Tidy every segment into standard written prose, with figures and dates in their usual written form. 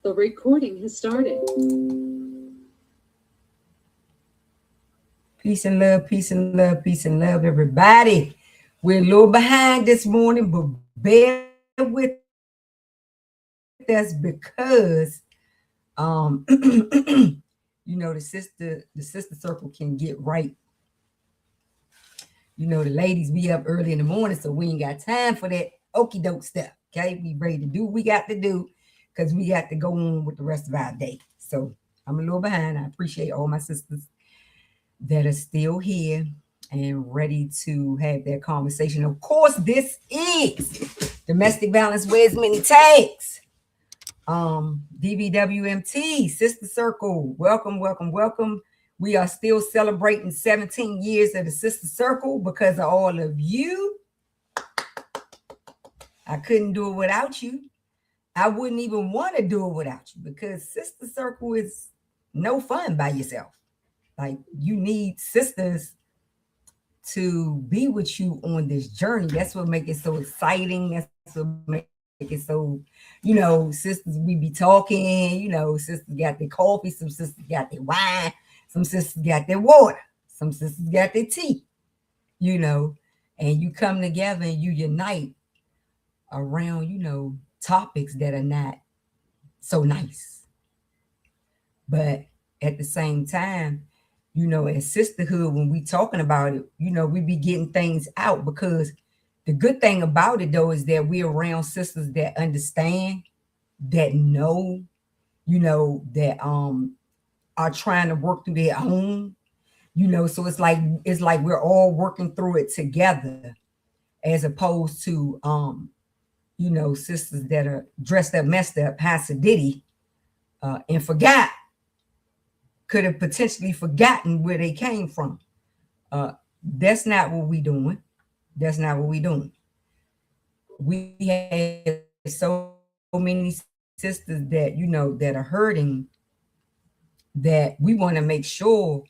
The recording has started. Peace and love, peace and love, peace and love, everybody. We're a little behind this morning, but bear with us because, the sister circle can get right. The ladies be up early in the morning, so we ain't got time for that okey doke stuff. Okay, we ready to do what we got to do because we got to go on with the rest of our day. So I'm a little behind. I appreciate all my sisters that are still here and ready to have that conversation. Of course, this is domestic violence wears many tags. Dvwmt, Sister Circle. Welcome, welcome, welcome. We are still celebrating 17 years of the Sister Circle because of all of you. I couldn't do it without you. I wouldn't even want to do it without you because Sister Circle is no fun by yourself. Like, you need sisters to be with you on this journey. That's what makes it so exciting. That's what makes it so, sisters, we be talking, sisters got their coffee, some sisters got their wine, some sisters got their water, some sisters got their tea, and you come together and you unite around, topics that are not so nice. But at the same time, as sisterhood, when we talking about it, we be getting things out because the good thing about it though is that we're around sisters that understand, that know, that are trying to work through their own, so it's like we're all working through it together as opposed to sisters that are dressed up, messed up, has a ditty, and could have potentially forgotten where they came from. That's not what we doing. That's not what we doing. We have so many sisters that that are hurting, that we want to make sure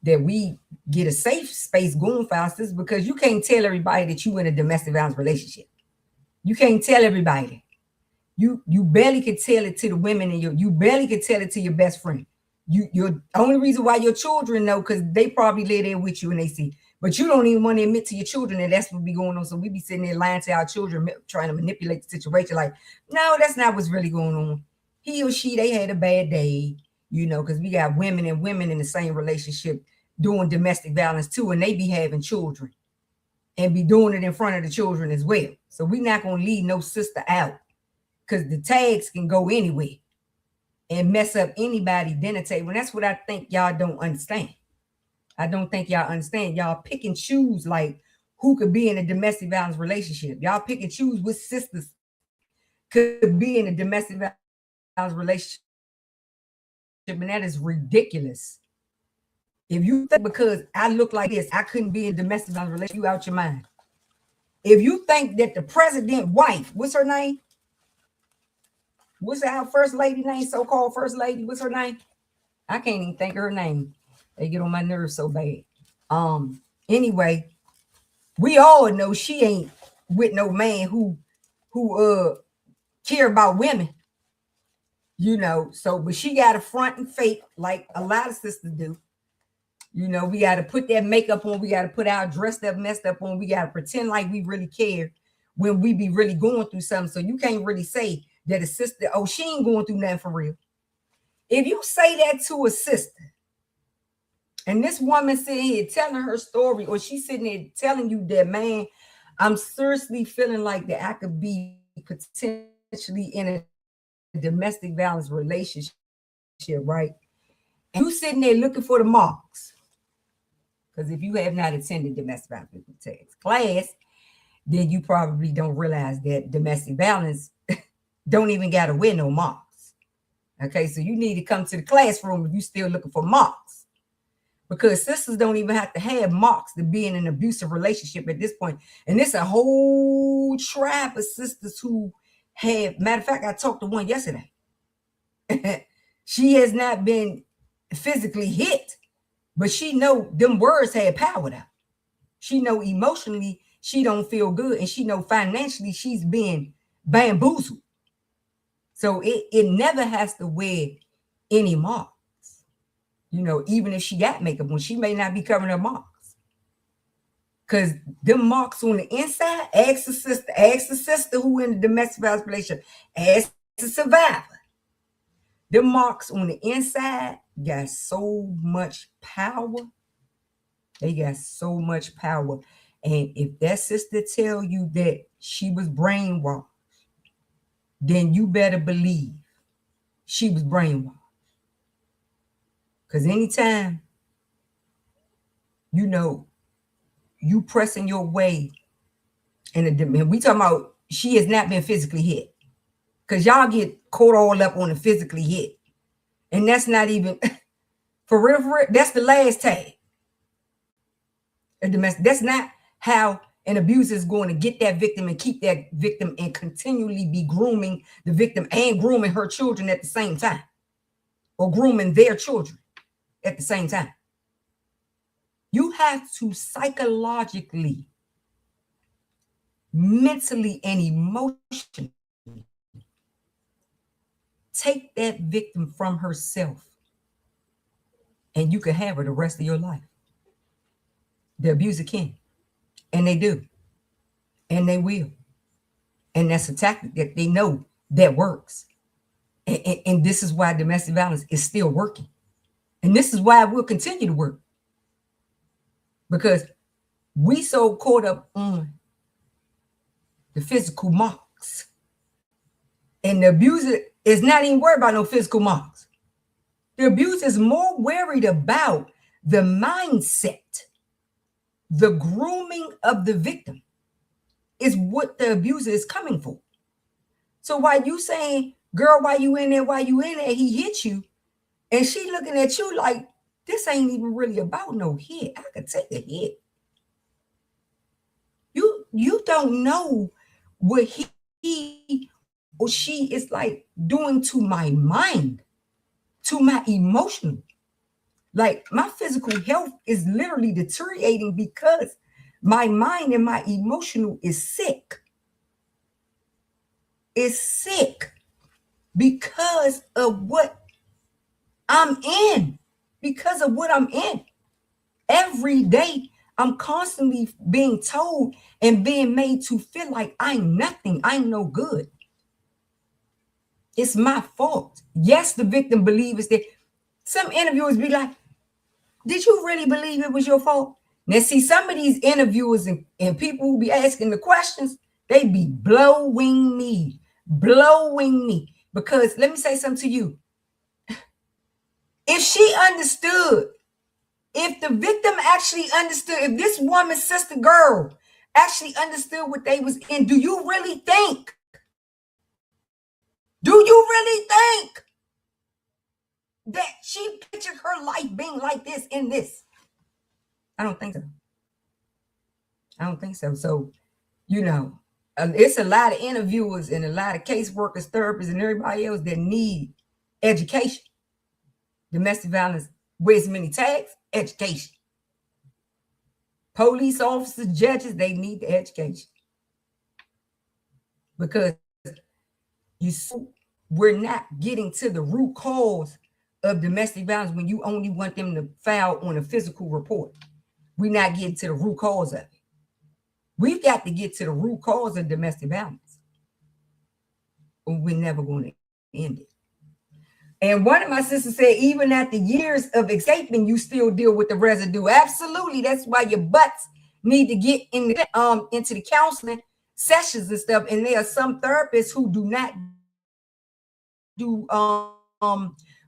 that we get a safe space going for our sisters, because you can't tell everybody that you in a domestic violence relationship. You can't tell everybody. You barely could tell it to the women in you barely could tell it to your best friend. You're only reason why your children know, because they probably live there with you and they see. But you don't even want to admit to your children that that's what be going on. So we be sitting there lying to our children, trying to manipulate the situation. Like, no, that's not what's really going on. He or she, they had a bad day, because we got women and women in the same relationship doing domestic violence too, and they be having children and be doing it in front of the children as well. So we not going to leave no sister out, because the tags can go anywhere and mess up anybody dinner table. And that's what I think y'all don't understand. I don't think y'all understand. Y'all pick and choose like who could be in a domestic violence relationship. Y'all pick and choose which sisters could be in a domestic violence relationship. And that is ridiculous. If you think because I look like this, I couldn't be in a domestic violence relationship, you out your mind. If you think that the president wife, what's her name? What's our first lady name? So-called first lady. What's her name? I can't even think of her name. They get on my nerves so bad. Anyway, we all know she ain't with no man who care about women. So but she got a front and fake like a lot of sisters do. We got to put that makeup on. We got to put our dressed up, messed up on. We got to pretend like we really care when we be really going through something. So you can't really say that a sister, oh, she ain't going through nothing for real. If you say that to a sister, and this woman sitting here telling her story, or she's sitting there telling you that, man, I'm seriously feeling like that I could be potentially in a domestic violence relationship, right? And you sitting there looking for the marks. Because if you have not attended domestic violence class, then you probably don't realize that domestic violence don't even got to wear no marks. Okay, so you need to come to the classroom if you still looking for marks. Because sisters don't even have to have marks to be in an abusive relationship at this point. And it's a whole tribe of sisters who have, matter of fact, I talked to one yesterday. She has not been physically hit, but she know them words had power to her. She know emotionally she don't feel good, and she know financially she's been bamboozled. So it never has to wear any marks. You know, even if she got makeup on, she may not be covering her marks. Because them marks on the inside, ask the sister who in the domestic violence relationship, ask the survivor. Them marks on the inside got so much power. They got so much power. And if that sister tell you that she was brainwashed, then you better believe she was brainwashed. Because anytime, you know, you pressing your way, and we talking about she has not been physically hit. Because y'all get caught all up on the physically hit. And that's not even, for real, that's the last tag. That's not how an abuser is going to get that victim and keep that victim and continually be grooming the victim and grooming her children at the same time, or grooming their children at the same time. You have to psychologically, mentally, and emotionally take that victim from herself, and you can have her the rest of your life. The abuser can, and they do, and they will. And that's a tactic that they know that works. And this is why domestic violence is still working. And this is why it will continue to work. Because we so caught up on the physical marks. And the abuser is not even worried about no physical marks. The abuser is more worried about the mindset. The grooming of the victim is what the abuser is coming for. So while you saying, girl, why you in there, he hit you, and she looking at you like, this ain't even really about no hit. I could take a hit. You don't know what he or she is like doing to my mind, to my emotional. Like my physical health is literally deteriorating because my mind and my emotional is sick. It's sick because of what I'm in. Because of what I'm in. Every day, I'm constantly being told and being made to feel like I'm nothing. I'm no good. It's my fault. Yes, the victim believes that. Some interviewers be like, did you really believe it was your fault? Now, see, some of these interviewers and people who be asking the questions, they be blowing me. Because let me say something to you. If she understood, if the victim actually understood, if this woman's sister girl actually understood what they was in, do you really think that she pictured her life being like this in this? I don't think so. So, you know, it's a lot of interviewers and a lot of caseworkers, therapists, and everybody else that need education. Domestic violence wears many tags, education. Police officers, judges, they need the education. Because we're not getting to the root cause of domestic violence when you only want them to file on a physical report. We're not getting to the root cause of it. We've got to get to the root cause of domestic violence, or we're never going to end it. And one of my sisters said, even after years of escaping, you still deal with the residue. Absolutely. That's why your butts need to get into the counseling sessions and stuff. And there are some therapists who do not do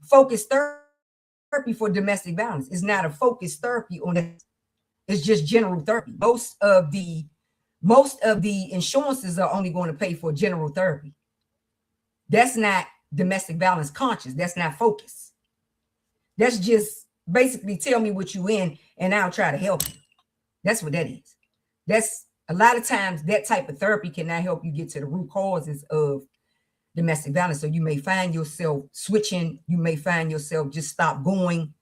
focused therapy for domestic violence. It's not a focused therapy on it. It's just general therapy. Most of the insurances are only going to pay for general therapy. That's not domestic violence conscious. That's not focus. That's just basically tell me what you in and I'll try to help you. That's what that is. That's a lot of times that type of therapy cannot help you get to the root causes of domestic violence. So you may find yourself switching. You may find yourself just stop going.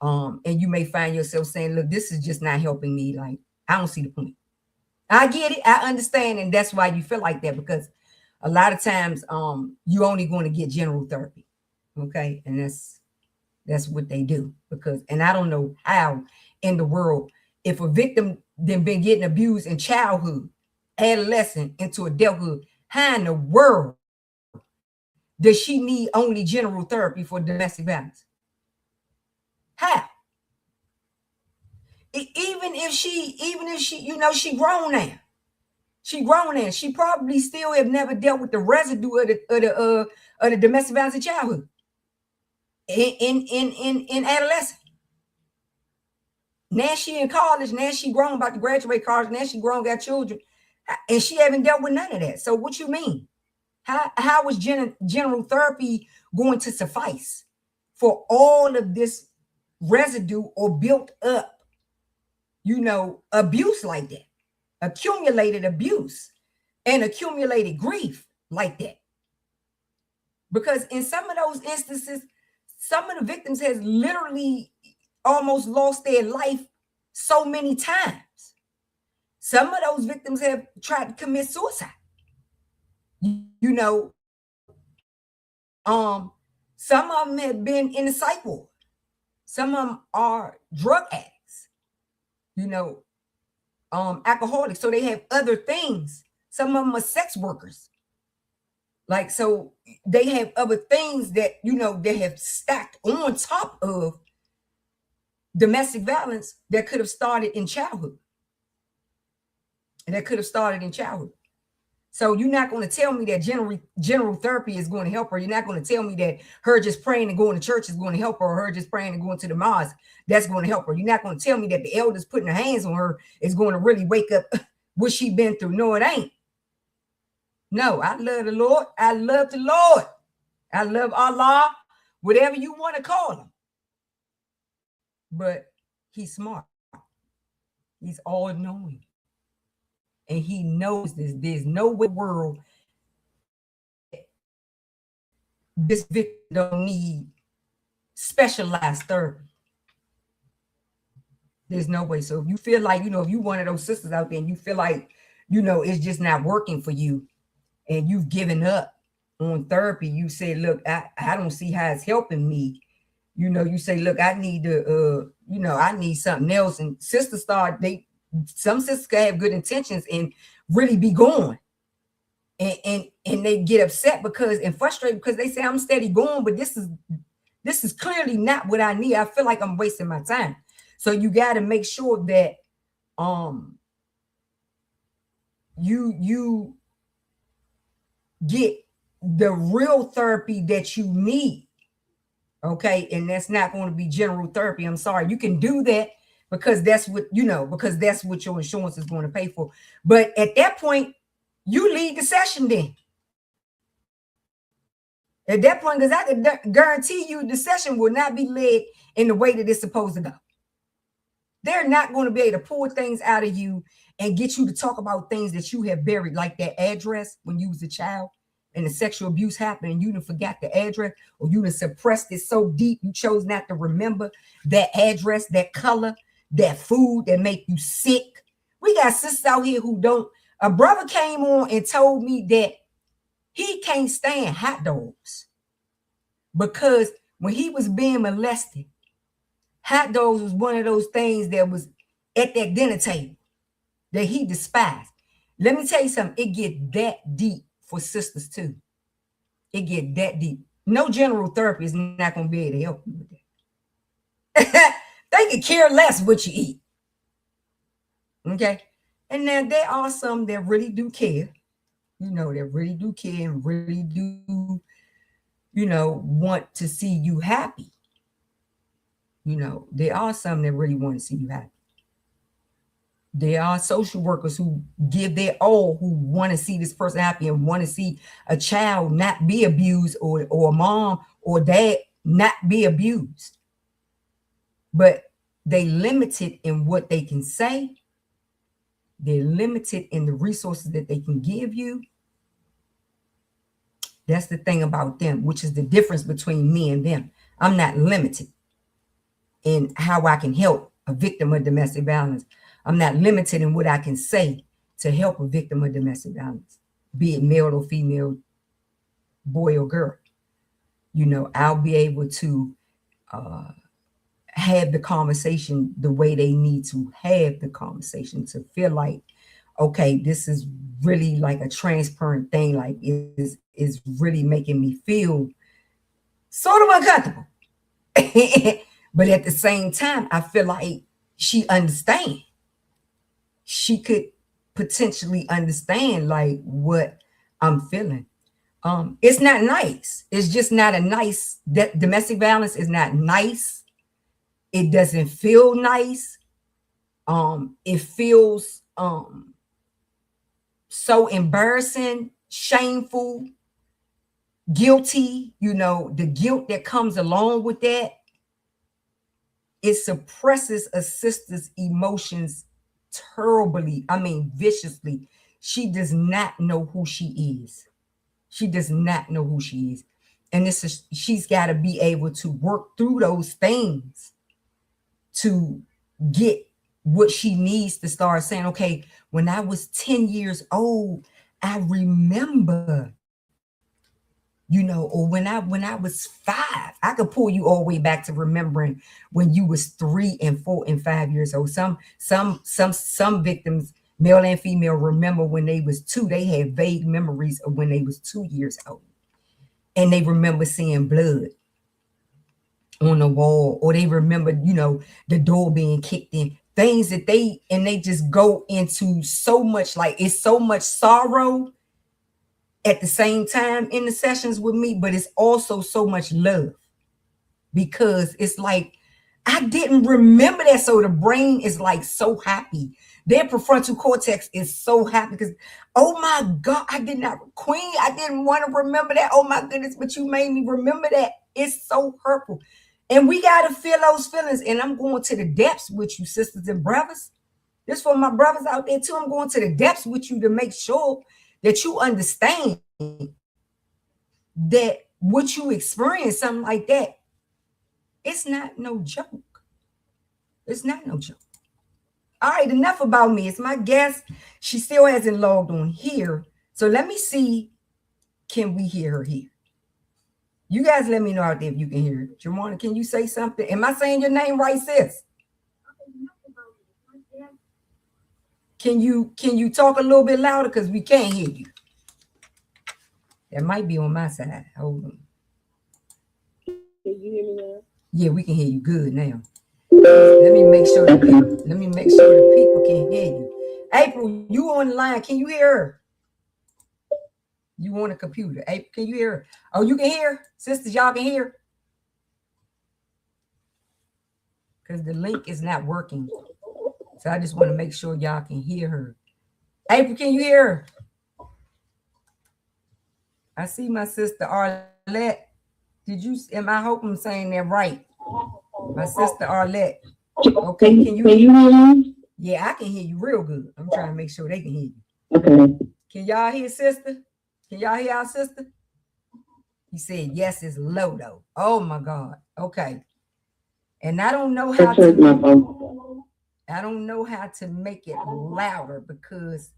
And you may find yourself saying, look, this is just not helping me. Like, I don't see the point. I get it. I understand. And that's why you feel like that, because a lot of times you only going to get general therapy. Okay. And that's what they do. Because, and I don't know how in the world, if a victim then been getting abused in childhood, adolescent into adulthood, how in the world does she need only general therapy for domestic violence? How? Even if she, you know, she grown now. She grown now. She probably still have never dealt with the residue of the domestic violence in childhood. In adolescence. Now she in college. Now she grown, about to graduate college. Now she grown, got children, and she haven't dealt with none of that. So what you mean? How is general therapy going to suffice for all of this residue or built up, you know, abuse like that, accumulated abuse and accumulated grief like that? Because in some of those instances, some of the victims has literally almost lost their life so many times. Some of those victims have tried to commit suicide. You know, some of them have been in the psych ward. Some of them are drug addicts, you know, alcoholics. So they have other things. Some of them are sex workers. Like, so they have other things that, you know, they have stacked on top of domestic violence that could have started in childhood. And that could have started in childhood. So you're not going to tell me that general therapy is going to help her. You're not going to tell me that her just praying and going to church is going to help her, or her just praying and going to the mosque, that's going to help her. You're not going to tell me that the elders putting their hands on her is going to really wake up what she been through. No, it ain't. No, I love the Lord. I love the Lord. I love Allah, whatever you want to call him. But he's smart. He's all-knowing. And he knows this. There's no world this victim don't need specialized therapy. There's no way. So if you feel like, you know, if you one of those sisters out there and you feel like, you know, it's just not working for you and you've given up on therapy, you say, look, I don't see how it's helping me. You know, you say, look, I need to, you know, I need something else. And sisters some sisters can have good intentions and really be going. And they get upset because and frustrated because they say, I'm steady going, but this is clearly not what I need. I feel like I'm wasting my time. So you got to make sure that you get the real therapy that you need. Okay. And that's not going to be general therapy. I'm sorry. You can do that because that's what, you know, because that's what your insurance is going to pay for. But at that point, you lead the session then. At that point, because I can guarantee you the session will not be led in the way that it's supposed to go. They're not going to be able to pull things out of you and get you to talk about things that you have buried, like that address when you was a child and the sexual abuse happened and you didn't forgot the address, or you done suppressed it so deep you chose not to remember that address, that color, that food that make you sick. We got sisters out here who don't. A brother came on and told me that he can't stand hot dogs because when he was being molested, hot dogs was one of those things that was at that dinner table that he despised. Let me tell you something. It get that deep for sisters too. It get that deep. No general therapy is not going to be able to help you with that. They can care less what you eat. Okay. And now there are some that really do care. You know, that really do care and really do, you know, want to see you happy. You know, there are some that really want to see you happy. There are social workers who give their all, who want to see this person happy and want to see a child not be abused, or a mom or dad not be abused. But they limited in what they can say. They're limited in the resources that they can give you. That's the thing about them, which is the difference between me and them. I'm not limited in how I can help a victim of domestic violence. I'm not limited in what I can say to help a victim of domestic violence. be it male or female, boy or girl. You know, I'll be able to have the conversation the way they need to have the conversation to feel like, okay, this is really like a transparent thing, like is really making me feel sort of uncomfortable. But at the same time, I feel like she understands. She could potentially understand like what I'm feeling. It's not nice. It's just not a nice, domestic violence is not nice. It doesn't feel nice. It feels so embarrassing, shameful, guilty, you know, the guilt that comes along with that. It suppresses a sister's emotions terribly, I mean, viciously. She does not know who she is. She does not know who she is. And she's got to be able to work through those things to get what she needs to start saying, okay, when I was 10 years old, I remember, you know, or when I was 5, I could pull you all the way back to remembering when you was 3 and 4 and 5 years old. Some victims, male and female, remember when they was 2. They had vague memories of when they was 2 years old, and they remember seeing blood on the wall, or they remember, you know, the door being kicked in. Things that they just go into so much, like it's so much sorrow at the same time in the sessions with me, but it's also so much love, because it's like I didn't remember that. So the brain is like so happy. Their prefrontal cortex is so happy because, oh my God, I did not, Queen, I didn't want to remember that. Oh my goodness, but you made me remember that. It's so hurtful. And we got to feel those feelings. And I'm going to the depths with you, sisters and brothers. This for my brothers out there too. I'm going to the depths with you to make sure that you understand that what you experience, something like that, it's not no joke. It's not no joke. All right, enough about me. It's my guest. She still hasn't logged on here. So let me see, can we hear her here? You guys let me know out there if you can hear it. Jajuana, can you say something? Am I saying your name right, sis? Can you talk a little bit louder? Because we can't hear you. That might be on my side. Hold on. Can you hear me now? Yeah, we can hear you good now. Let me make sure the people can hear you. April, you on the line. Can you hear her? You on a computer. April, can you hear her? Oh, you can hear? Sisters, y'all can hear? Because the link is not working. So I just want to make sure y'all can hear her. April, can you hear her? I see my sister Arlette. I hope I'm saying that right? My sister Arlette. Okay, can you hear me? Yeah, I can hear you real good. I'm trying to make sure they can hear you. Okay. Can y'all hear sister? Can y'all hear our sister? He said, yes, it's low though. Oh my God. Okay. And I don't know how to make it louder because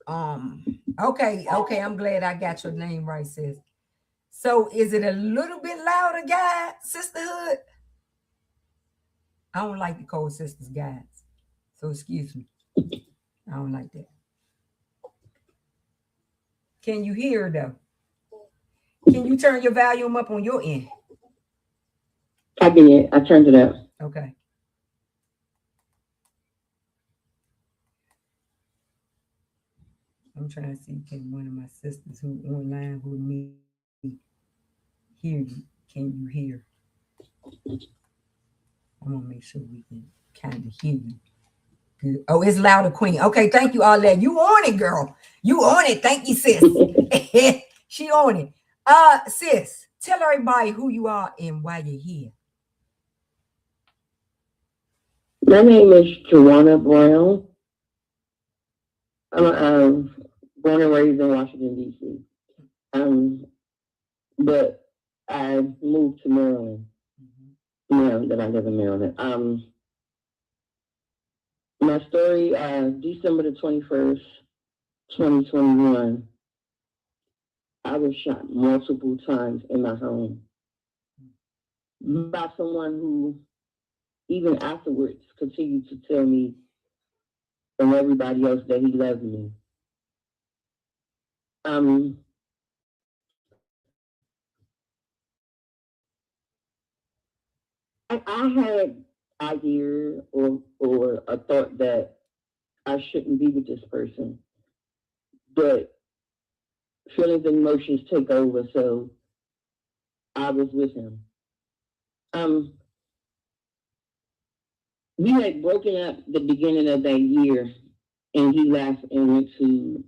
okay, I'm glad I got your name right, sis. So is it a little bit louder, guys? Sisterhood? I don't like to call sisters guys. So excuse me. I don't like that. Can you hear though? Can you turn your volume up on your end? I did. I turned it up. Okay. I'm trying to see, can one of my sisters who online with me hear you? Can you hear? I'm gonna make sure we can kind of hear you. Good. Oh, it's louder, Queen. Okay, thank you, Arlette. You on it, girl. You on it. Thank you, sis. She on it. Sis, tell everybody who you are and why you're here. My name is Jajuana Brown. I'm born and raised in Washington, D.C. But I moved to Maryland now that I live in Maryland. My story, December the 21st, 2021, I was shot multiple times in my home by someone who, even afterwards, continued to tell me and everybody else that he loved me. I had idea or a thought that I shouldn't be with this person, but feelings and emotions take over, so I was with him. We had broken up the beginning of that year, and he left and went to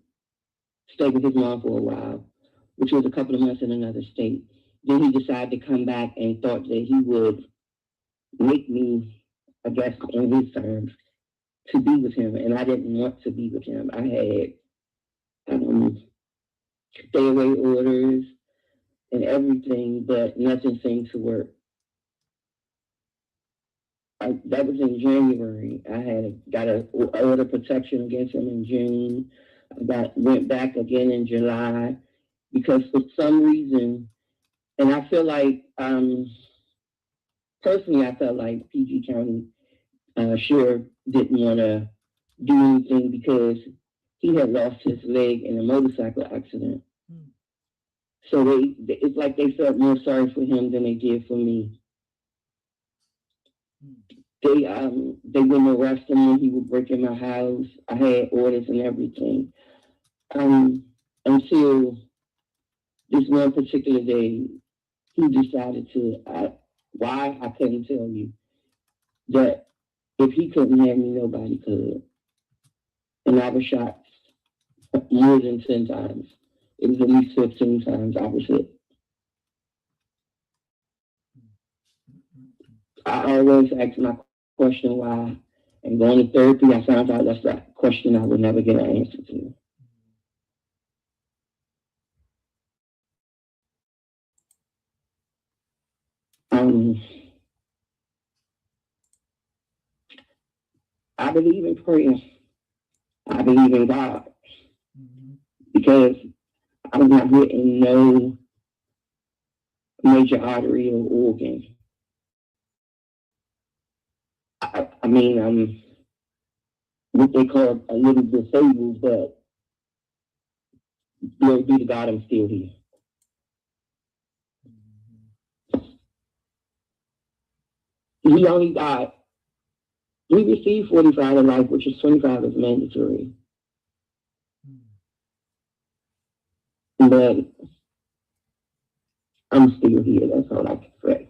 stay with his mom for a while, which was a couple of months in another state. Then he decided to come back and thought that he would make me, I guess, in his terms, to be with him, and I didn't want to be with him. I had stay away orders and everything, but nothing seemed to work. That was in January. I had got an order protection against him in June. Went back again in July because for some reason, and I feel like personally, I felt like PG County sure didn't want to do anything because he had lost his leg in a motorcycle accident. So it's like they felt more sorry for him than they did for me. They wouldn't arrest him when he would break in my house. I had orders and everything. Until this one particular day, he decided why I couldn't tell you, that if he couldn't have me, nobody could. And I was shot more than 10 times. It was at least 15 times I was hit. I always ask my question why. And going to therapy, I found out that's a question I would never get an answer to. I believe in prayer. I believe in God. Because I'm not hitting no major artery or organ. I mean, I'm what they call a little disabled, but glory be to God, I'm still here. He only got, he received 45 in life, which is 25 is mandatory. But I'm still here, that's all I can say.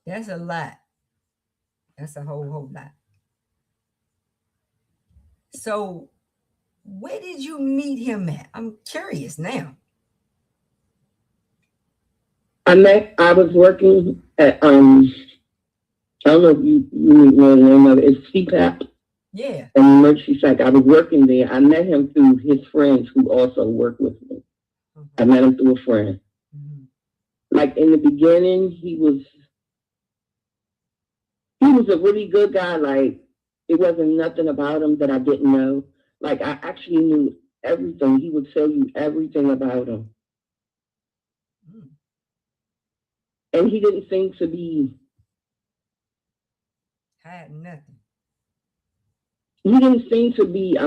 That's a lot. That's a whole lot. So where did you meet him at? I'm curious now. I was working at, I don't know if you know the name of it, it's CPAP. Yeah. An emergency psych. I was working there. I met him through his friends who also work with me. I met him through a friend. Like in the beginning, he was a really good guy. Like it wasn't nothing about him that I didn't know. Like I actually knew everything. He would tell you everything about him. And he didn't seem to be had nothing. He didn't seem to be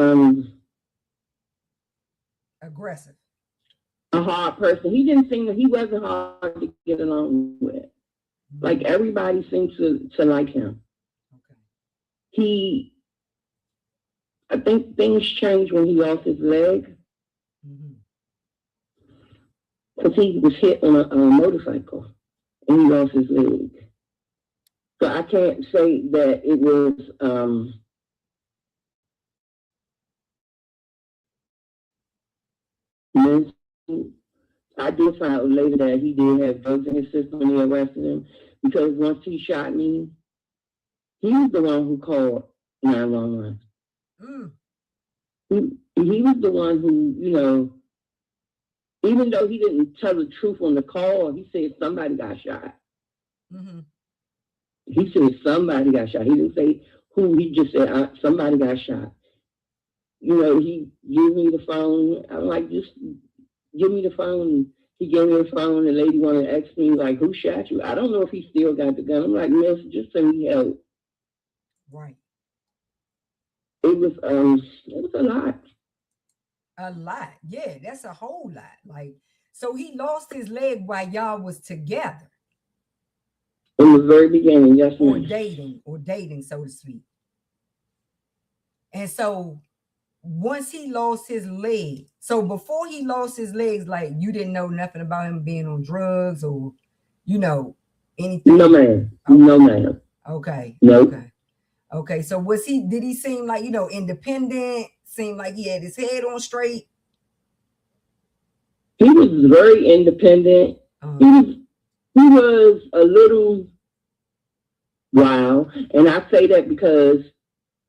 aggressive. A hard person. He wasn't hard to get along with. Like everybody seemed to like him. Okay. I think things changed when he lost his leg. Because he was hit on a motorcycle and he lost his leg. So I can't say that it was I did find out later that he did have drugs in his system when they arrested him, because once he shot me, he was the one who called 911. He was the one who, even though he didn't tell the truth on the call, he said somebody got shot. Mm-hmm. He said somebody got shot. He didn't say who. He just said somebody got shot. You know, he gave me the phone. I'm like, just give me the phone. He gave me the phone. The lady wanted to ask me, like, who shot you? I don't know if he still got the gun. I'm like, miss, just send me help. Right. It was a lot. A lot. Yeah, that's a whole lot. Like, so he lost his leg while y'all was together. In the very beginning, yes, or ma'am. dating, so to speak. And so once he lost his leg, so before he lost his legs, like you didn't know nothing about him being on drugs or, you know, anything? No, ma'am. Okay. No, ma'am. Okay. Nope. Okay. So did he seem like, you know, independent? Seemed like he had his head on straight? He was very independent. He was a little wild. And I say that because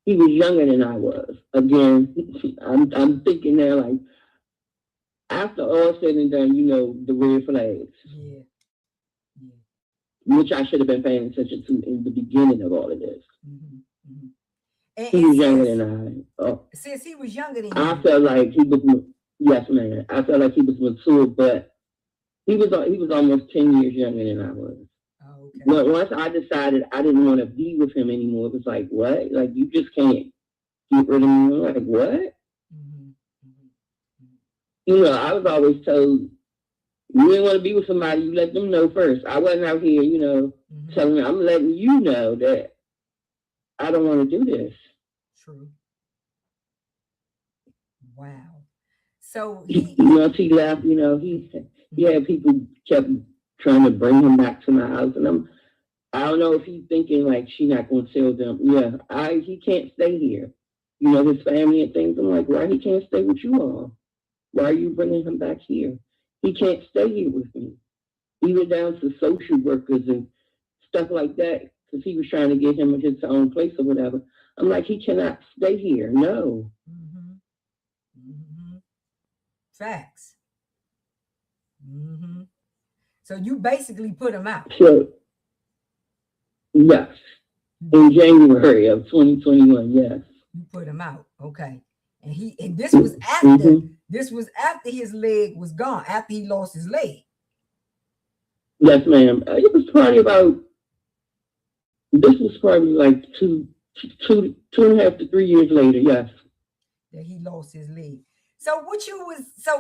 he was younger than I was. Again, I'm thinking now, like, after all said and done, you know, the red flags. Yeah. Which I should have been paying attention to in the beginning of all of this. And he was younger than I. Since he was younger than you, I felt like he was, yes, man. I felt like he was mature, but he was almost 10 years younger than I was. Oh, okay. But once I decided I didn't want to be with him anymore, it was like, what? Like, you just can't get rid of me. I'm like, what? You know, I was always told, you didn't want to be with somebody, you let them know first. I wasn't out here, you know, telling them, I'm letting you know that I don't want to do this. True. Wow. So once he left, you know, he had people kept trying to bring him back to my house, and I don't know if he's thinking like she's not going to tell them. Yeah, he can't stay here. You know, his family and things. I'm like, why he can't stay with you all? Why are you bringing him back here? He can't stay here with me. Even down to social workers and stuff like that, because he was trying to get him his own place or whatever. I'm like, he cannot stay here. No. Facts. So you basically put him out. So, yes. In January of 2021, yes. You put him out. Okay. And this was after his leg was gone, after he lost his leg. Yes, ma'am. It was probably like two and a half to 3 years later, yes. That he lost his leg. So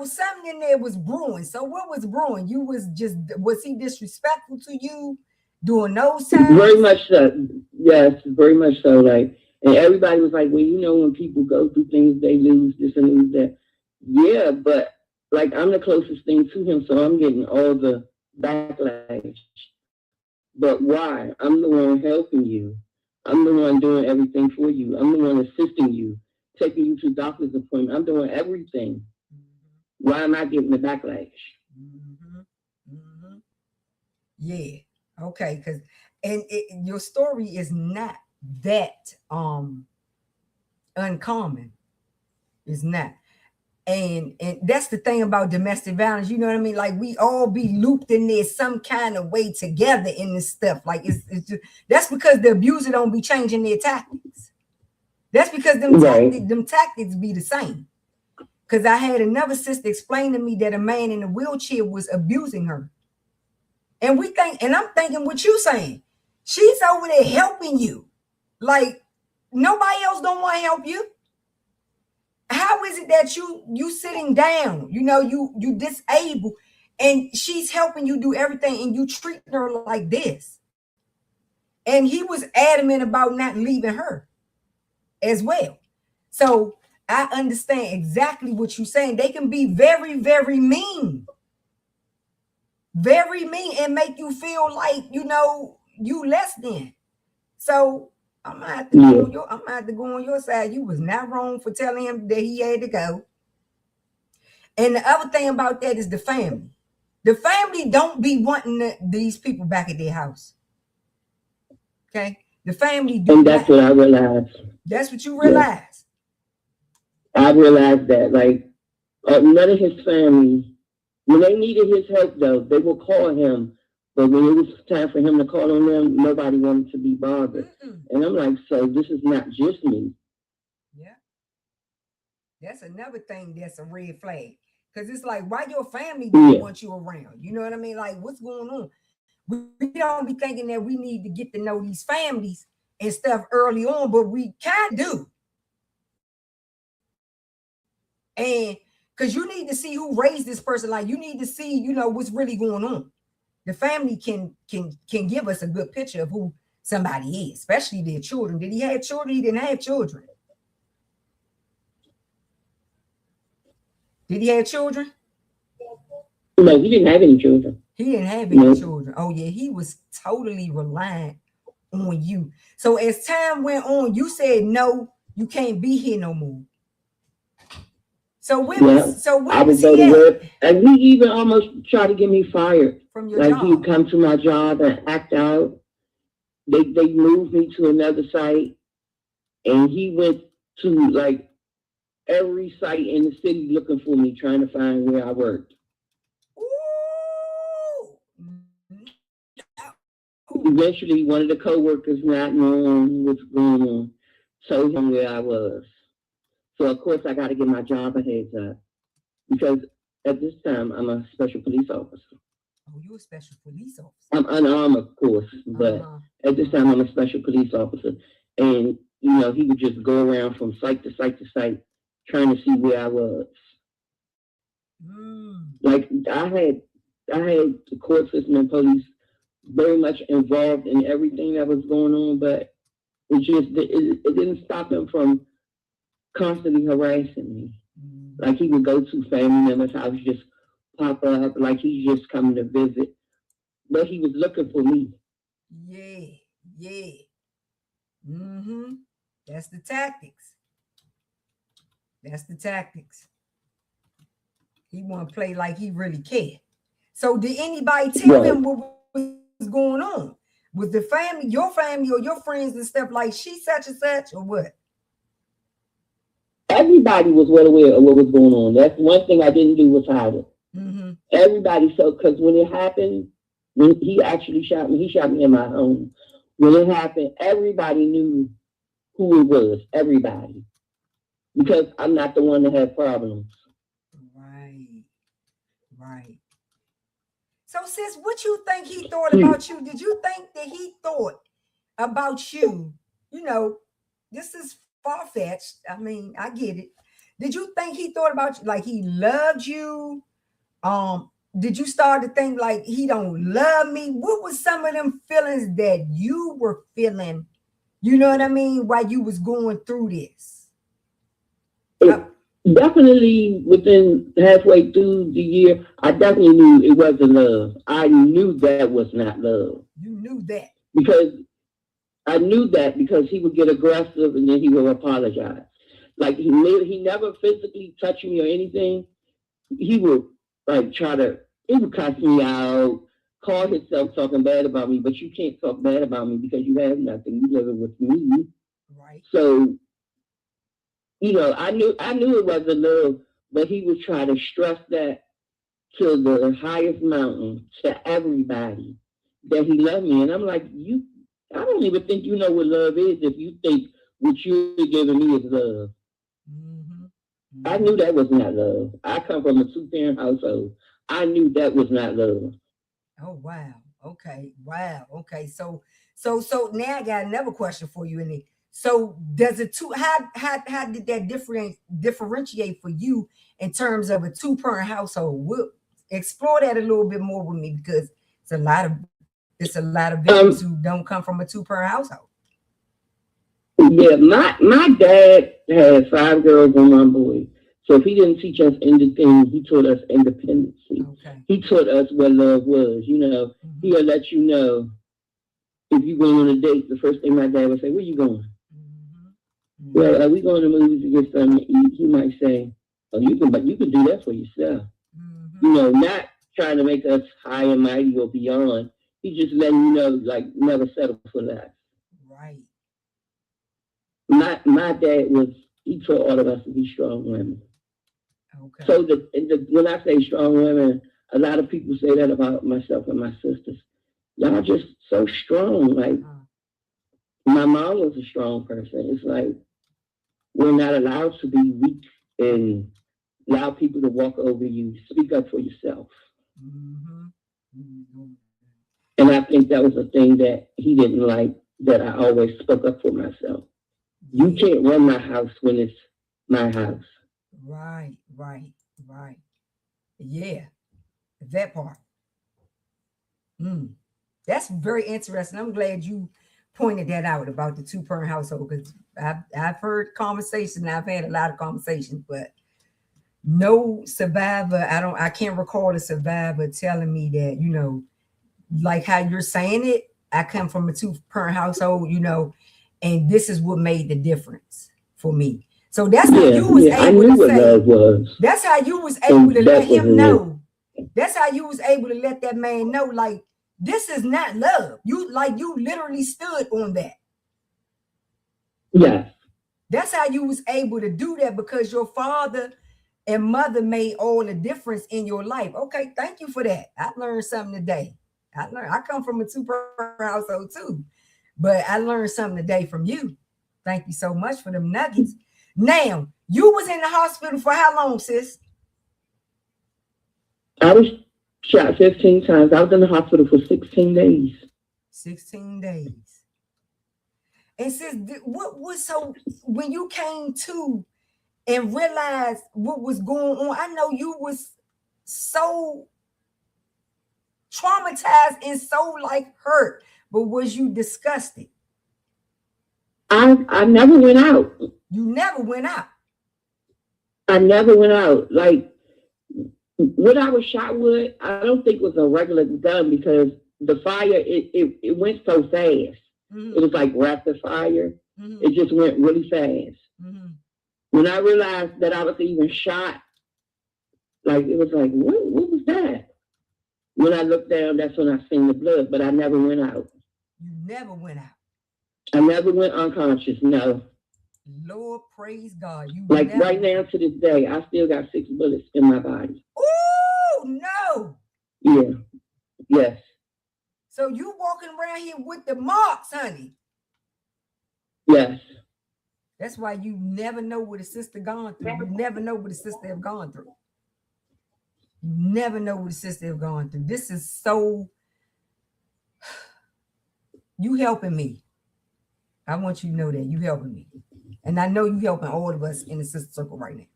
something in there was brewing. So what was brewing? Was he disrespectful to you during those times? Very much so. Yes, very much so. Like, and everybody was like, well, you know, when people go through things, they lose this and lose that. Yeah, but like, I'm the closest thing to him, so I'm getting all the backlash. But why? I'm the one helping you. I'm the one doing everything for you. I'm the one assisting you, taking you to doctor's appointment. I'm doing everything. Why am I getting the backlash? Yeah. Okay. Because your story is not that uncommon. It's not. And that's the thing about domestic violence. You know what I mean? Like, we all be looped in there some kind of way together in this stuff. Like, it's just, that's because the abuser don't be changing their tactics. That's because them tactics be the same. Because I had another sister explain to me that a man in a wheelchair was abusing her. And I'm thinking what you saying. She's over there helping you. Like, nobody else don't want to help you. How is it that you sitting down, you know, you disabled, and she's helping you do everything, and you treating her like this? And he was adamant about not leaving her as well. So I understand exactly what you're saying. They can be very, very mean. Very mean, and make you feel like, you know, you less than. So I'm gonna have to go on your side. You was not wrong for telling him that he had to go. And the other thing about that is the family. The family don't be wanting these people back at their house. Okay, the family do. And that's what I realized. That's what you realized. I realized that, like, none of his family When they needed his help, though, they would call him. But when it was time for him to call on them, nobody wanted to be bothered. And I'm like, so this is not just me. Yeah. That's another thing that's a red flag. Because it's like, why your family don't want you around? You know what I mean? Like, what's going on? We don't be thinking that we need to get to know these families and stuff early on, but we can do. And because you need to see who raised this person. Like, you need to see, you know, what's really going on. The family can give us a good picture of who somebody is, especially their children. Did he have children? He didn't have children. Did he have children? No, he didn't have any children. He didn't have any children. Oh, yeah, he was totally reliant on you. So as time went on, you said, no, you can't be here no more. So when was he at? And he even almost tried to get me fired. From your job? He'd come to my job and act out. They moved me to another site, and he went to like every site in the city looking for me, trying to find where I worked. Eventually, one of the co-workers, not knowing what's going on, told him where I was. So, of course, I got to give my job a heads up. Because at this time, I'm a special police officer. Oh, you're a special police officer? I'm unarmed, of course. But at this time, I'm a special police officer. And, you know, he would just go around from site to site to site trying to see where I was. Like, I had the court system and police very much involved in everything that was going on, but it didn't stop him from constantly harassing me. Like, he would go to family members' house, just pop up, like he's just coming to visit. But he was looking for me. Yeah. That's the tactics. He want to play like he really cared. So did anybody tell him what was going on? Was the family, your family or your friends and stuff like, she's such and such, or what? Everybody was well aware of what was going on. That's one thing I didn't do was hide it. Everybody, because when it happened, when he actually shot me, he shot me in my home. When it happened, everybody knew who it was. Everybody. Because I'm not the one that had problems. Right. So, sis, what you think he thought about you? Did you think that he thought about you? You know, this is far-fetched. I mean, I get it. Did you think he thought about you like he loved you? Did you start to think like he don't love me? What was some of them feelings that you were feeling, you know what I mean, while you was going through this? Definitely within halfway through the year, I definitely knew it wasn't love. I knew that was not love. You knew that? Because I knew that because he would get aggressive and then he would apologize. Like he never physically touched me or anything. He would like he would cuss me out, call himself talking bad about me, but you can't talk bad about me because you have nothing. You living with me. Right. So, you know, I knew it wasn't love, but he would try to stress that to the highest mountain, to everybody, that he loved me. And I'm like, I don't even think you know what love is if you think what you're giving me is love. I knew that was not love. I come from a 2-parent household. I knew that was not love. Oh, wow. Okay. Wow. Okay. So now I got another question for you, Annie. So does how did that differentiate for you in terms of a 2-parent household? We'll explore that a little bit more with me because it's a lot of victims who don't come from a 2-parent household. Yeah, my dad had 5 girls and 1 boy. So if he didn't teach us anything, he taught us independency. Okay. He taught us what love was. You know, he'll let you know if you're going on a date. The first thing my dad would say, "Where you going?" Well, are we going to movies to get something to eat? He might say, "Oh, you can do that for yourself." You know, not trying to make us high and mighty or beyond. He just letting you know, like, never settle for less. Right. My dad he taught all of us to be strong women. Okay. So when I say strong women, a lot of people say that about myself and my sisters. Y'all just so strong. Like, my mom was a strong person. It's like, we're not allowed to be weak and allow people to walk over you. Speak up for yourself. Mm-hmm. Mm-hmm. And I think that was a thing that he didn't like, that I always spoke up for myself. You can't run my house when it's my house. Right. Yeah, that part. That's very interesting. I'm glad you pointed that out about the two-parent household, because I've heard conversations, and I've had a lot of conversations, but no survivor, I can't recall a survivor telling me that, like how you're saying it. I come from a two-parent household, and this is what made the difference for me. So that's how you was able to say. That's how you was able to let him know. That's how you was able to let that man know, like, this is not love. You literally stood on that. Yes. That's how you was able to do that, because your father and mother made all the difference in your life. Okay, thank you for that. I learned something today. I come from a two-parent household too, but I learned something today from you. Thank you so much for them nuggets. Now, you was in the hospital for how long, sis? I was shot 15 times. I was in the hospital for 16 days. 16 days. And sis, what was, so when you came to and realized what was going on, I know you was so traumatized and so like hurt, but was you disgusted? I never went out. You never went out. I never went out. Like, what I was shot with, I don't think was a regular gun, because the fire, it went so fast. It was like rapid fire. It just went really fast. When I realized that I was even shot, like, it was like, what was that? When I looked down, that's when I seen the blood, but I never went out. You never went out. I never went unconscious, no. Lord, praise God. You like right now to this day, I still got 6 bullets in my body. Oh, no. Yeah. Yes. So you walking around here with the marks, honey? Yes. That's why you never know what a sister gone through. You never know what a sister have gone through. You never know what a sister have gone through. This is so, you helping me. I want you to know that you helping me. And I know you helping all of us in the sister circle right now.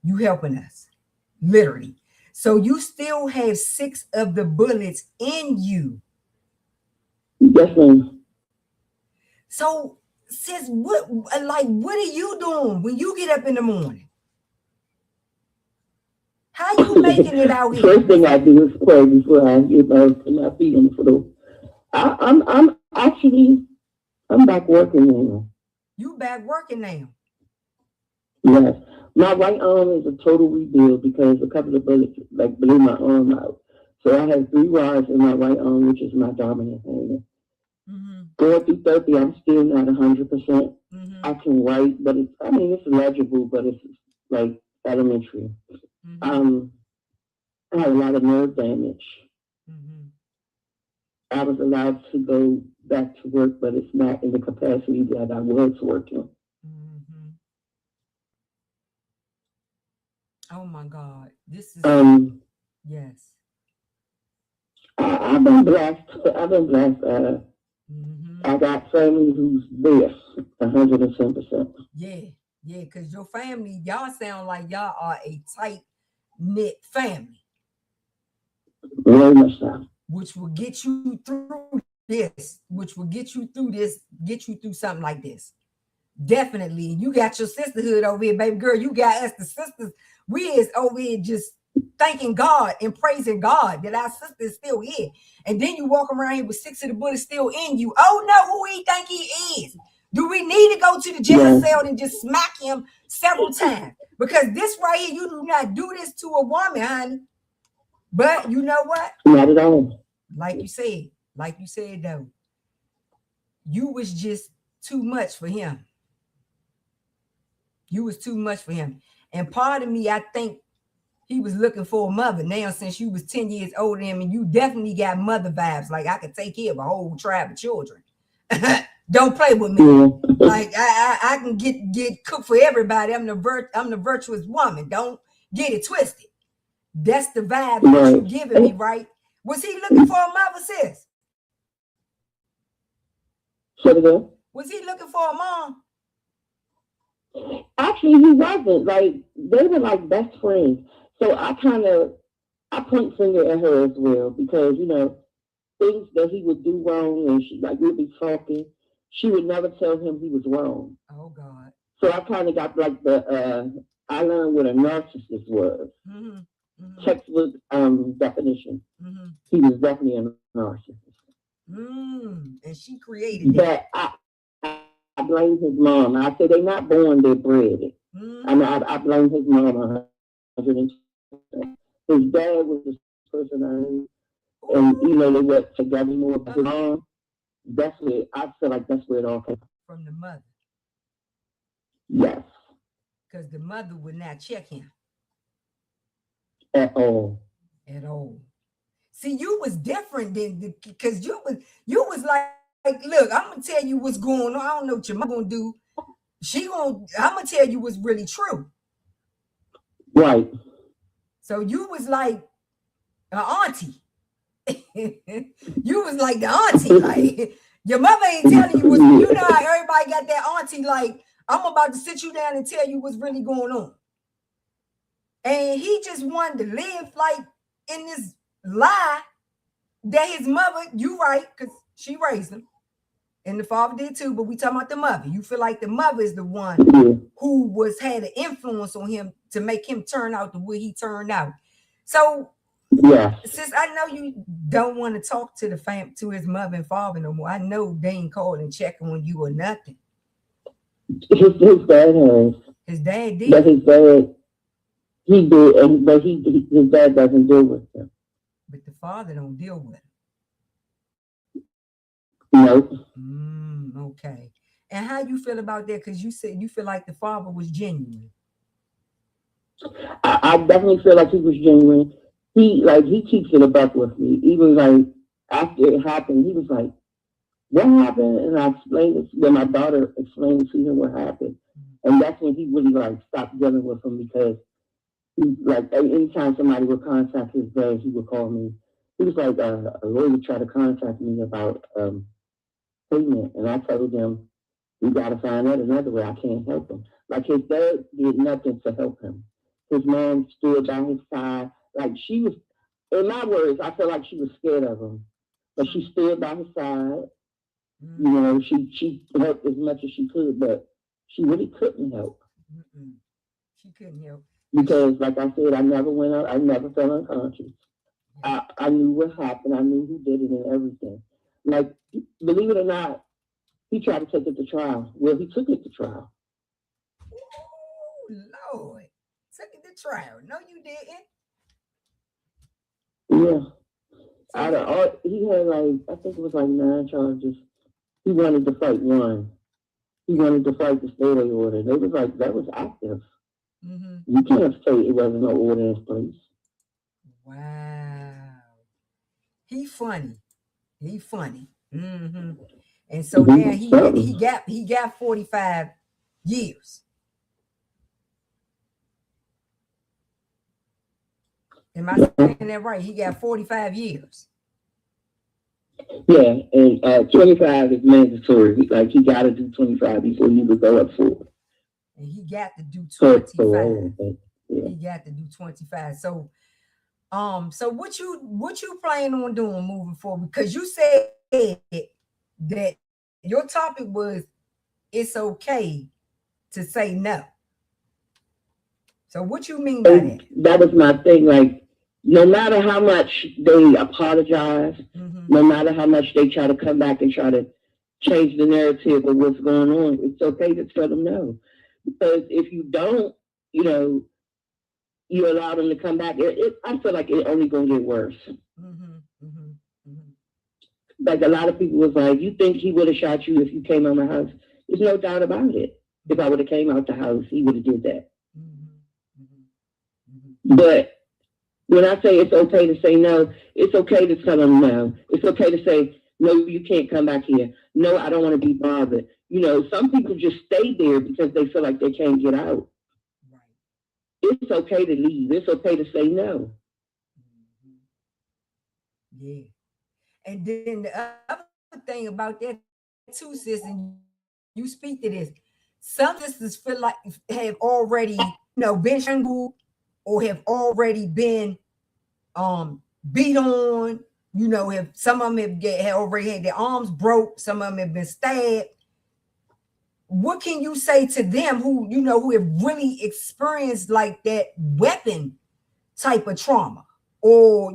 You helping us, literally. So you still have 6 of the bullets in you. Yes, ma'am. So, sis, what are you doing when you get up in the morning? How you making it out here? First thing I do is pray before I get my feet on the floor. I'm back working now. You back working now? Yes. My right arm is a total rebuild because a couple of bullets like blew my arm out. So I have 3 rods in my right arm, which is my dominant hand. Going through therapy, I'm still not 100%. I can write, but it's legible, but it's like elementary. I have a lot of nerve damage. I was allowed to go back to work, but it's not in the capacity that I was working. Oh my God. This is yes. I've been blessed. I got family who's there 110%. Yeah, because your family, y'all sound like y'all are a tight-knit family. Very much so. Which will get you through this, get you through something like this. Definitely. You got your sisterhood over here, baby girl. You got us, the sisters. We is over here just thanking God and praising God that our sister is still here. And then you walk around here with 6 of the bullets still in you. Oh no, who he think he is? Do we need to go to the jail cell and just smack him several times? Because this right here, you do not do this to a woman, honey. But you know what? Not at all. Like you said though, you was just too much for him. You was too much for him. And part of me, I think he was looking for a mother. Now, since you was 10 years older than him, and you definitely got mother vibes. Like, I could take care of a whole tribe of children. Don't play with me. Yeah. Like, I can get cooked for everybody. I'm the virtuous woman. Don't get it twisted. That's the vibe that you giving me, right? Was he looking for a mother, sis? Was he looking for a mom? Actually, he wasn't. Like, they were like best friends. So I point finger at her as well, because, you know, things that he would do wrong, and she, like, we'd be talking, she would never tell him he was wrong. Oh, God. So I kind of got like I learned what a narcissist was. Mm-hmm. Mm-hmm. Textbook definition. Mm-hmm. He was definitely a narcissist. And she created that. I blame his mom. I say they're not born, they're bred. I blame his mom 100%. His dad was this person I knew, and you know, they worked together more. But his mom, I feel like that's where it all came from the mother. Yes. Because the mother would not check him. At all. At all. See, you was different than, because you was like, look, I'm gonna tell you what's going on. I don't know what your mom gonna do. I'm gonna tell you what's really true. Right. So you was like an auntie. You was like the auntie. Like, your mother ain't telling you what's, you know how everybody got that auntie, like, I'm about to sit you down and tell you what's really going on. And he just wanted to live like in this lie that his mother, you right, because she raised him. And the father did too, but we talking about the mother. You feel like the mother is the one who had an influence on him to make him turn out the way he turned out. So, since I know you don't want to talk to to his mother and father no more, I know they ain't calling and checking on you or nothing. His dad has. His dad did. But his dad, he did, but his dad doesn't deal with him. But the father don't deal with him. Nope. Okay. And how you feel about that? Because you said you feel like the father was genuine. I definitely feel like he was genuine. He keeps it a buck with me. Even like after it happened, he was like, "What happened?" And I explained it. Then my daughter explained to him what happened, and that's when he really like stopped dealing with him, because he like anytime somebody would contact his dad, he would call me. He was like a lawyer tried to contact me about payment, and I told him we got to find out another way. I can't help him. Like, his dad did nothing to help him. His mom stood by his side. Like, she was, in my words, I feel like she was scared of him, but she stood by his side. You know, she helped as much as she could, but she really couldn't help. She couldn't help. Because, like I said, I never went out. I never felt unconscious. I knew what happened. I knew who did it and everything. Like, believe it or not, he tried to take it to trial. Well, he took it to trial. Oh, Lord. Took it to trial. No, you didn't. Yeah. He had like, I think it was like 9 charges. He wanted to fight one. He wanted to fight the stay order. They was like, that was active. You can't say it wasn't no order in place. Wow. He funny. And so now he got 45 years. Am I saying that right? He got 45 years. Yeah, and 25 is mandatory. Like, he got to do 25 before he would go up for it. And he got to do 25. He got to do 25. So, so what you plan on doing moving forward? Because you said that your topic was it's okay to say no. So what you mean by that? That was my thing. Like, no matter how much they apologize, no matter how much they try to come back and try to change the narrative of what's going on, it's okay to tell them no. Because if you don't, you know, you allow them to come back, I feel like it's only going to get worse. Like, a lot of people was like, you think he would have shot you if you came out my house? There's no doubt about it. If I would have came out the house, he would have did that. But When I say it's okay to say no, it's okay to tell them no. It's okay to say, no, you can't come back here. No, I don't want to be bothered. You know, some people just stay there because they feel like they can't get out. Right. It's okay to leave. It's okay to say no. Yeah. And then the other thing about that too, sis, and you speak to this. Some sisters feel like have already, been strangled or have already been beat on. Have some of them have already had their arms broke. Some of them have been stabbed. What can you say to them who have really experienced like that weapon type of trauma, or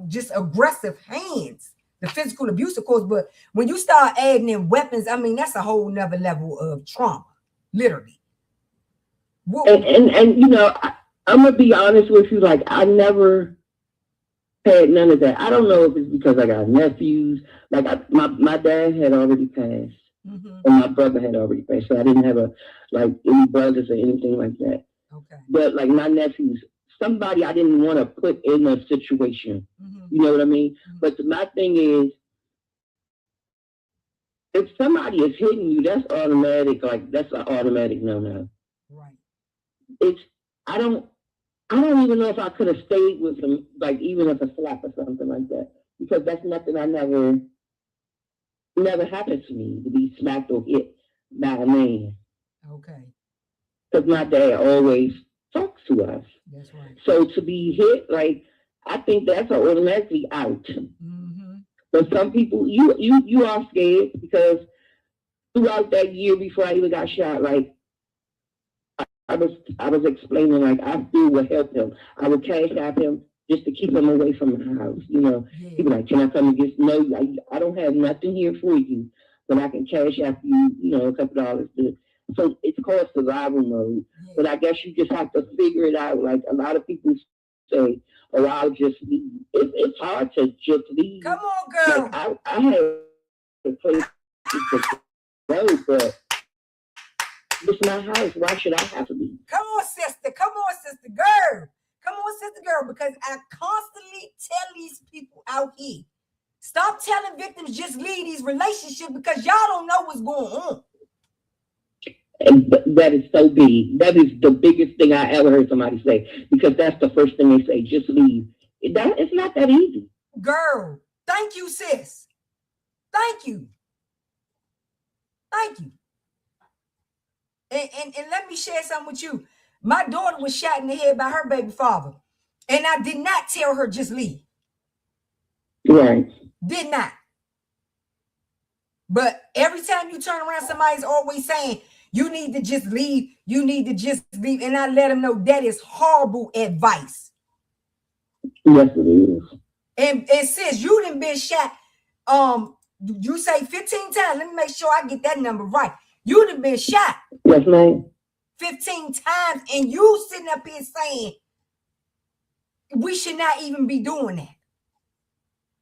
just aggressive hands, the physical abuse, of course, but when you start adding in weapons, I mean, that's a whole nother level of trauma, literally. And I'm gonna be honest with you, like I never had none of that. I don't know if it's because I got nephews. Like my dad had already passed, and my brother had already passed, so I didn't have any brothers or anything like that. Okay. But like my nephews, somebody I didn't want to put in a situation. You know what I mean? But my thing is, if somebody is hitting you, that's automatic. Like that's an automatic no. Right. I don't even know if I could have stayed with them, like even if a slap or something like that, because that's nothing I never happened to me, to be smacked or hit by a man. Okay. Because my dad always talks to us. That's right. So to be hit, like I think that's automatically out. But some people, you are scared because throughout that year before I even got shot, like I was explaining, like I still would help him. I would cash out him just to keep him away from the house. He was like, "Can I come and get?" No, I don't have nothing here for you, but I can cash out you, a couple dollars. So it's called survival mode. Yeah. But I guess you just have to figure it out. Like a lot of people say, "Oh, I'll just leave." It's hard to just leave. Come on, girl. Like I had a place to go, but it's my house. Why should I have to leave? Come on, sister. Come on, sister girl. Come on, sister girl, because I constantly tell these people out here, stop telling victims just leave these relationships because y'all don't know what's going on. And that is so big. That is the biggest thing I ever heard somebody say, because that's the first thing they say, just leave. It's not that easy. Girl, thank you, sis. Thank you. Thank you. And let me share something with you. My daughter was shot in the head by her baby father, and I did not tell her just leave. Right. Did not. But every time you turn around, somebody's always saying, you need to just leave. You need to just leave. And I let them know that is horrible advice. Yes, it is. And sis, you done been shot. You say 15 times. Let me make sure I get that number right. You done been shot. Yes, ma'am. 15 times, and you sitting up here saying we should not even be doing that.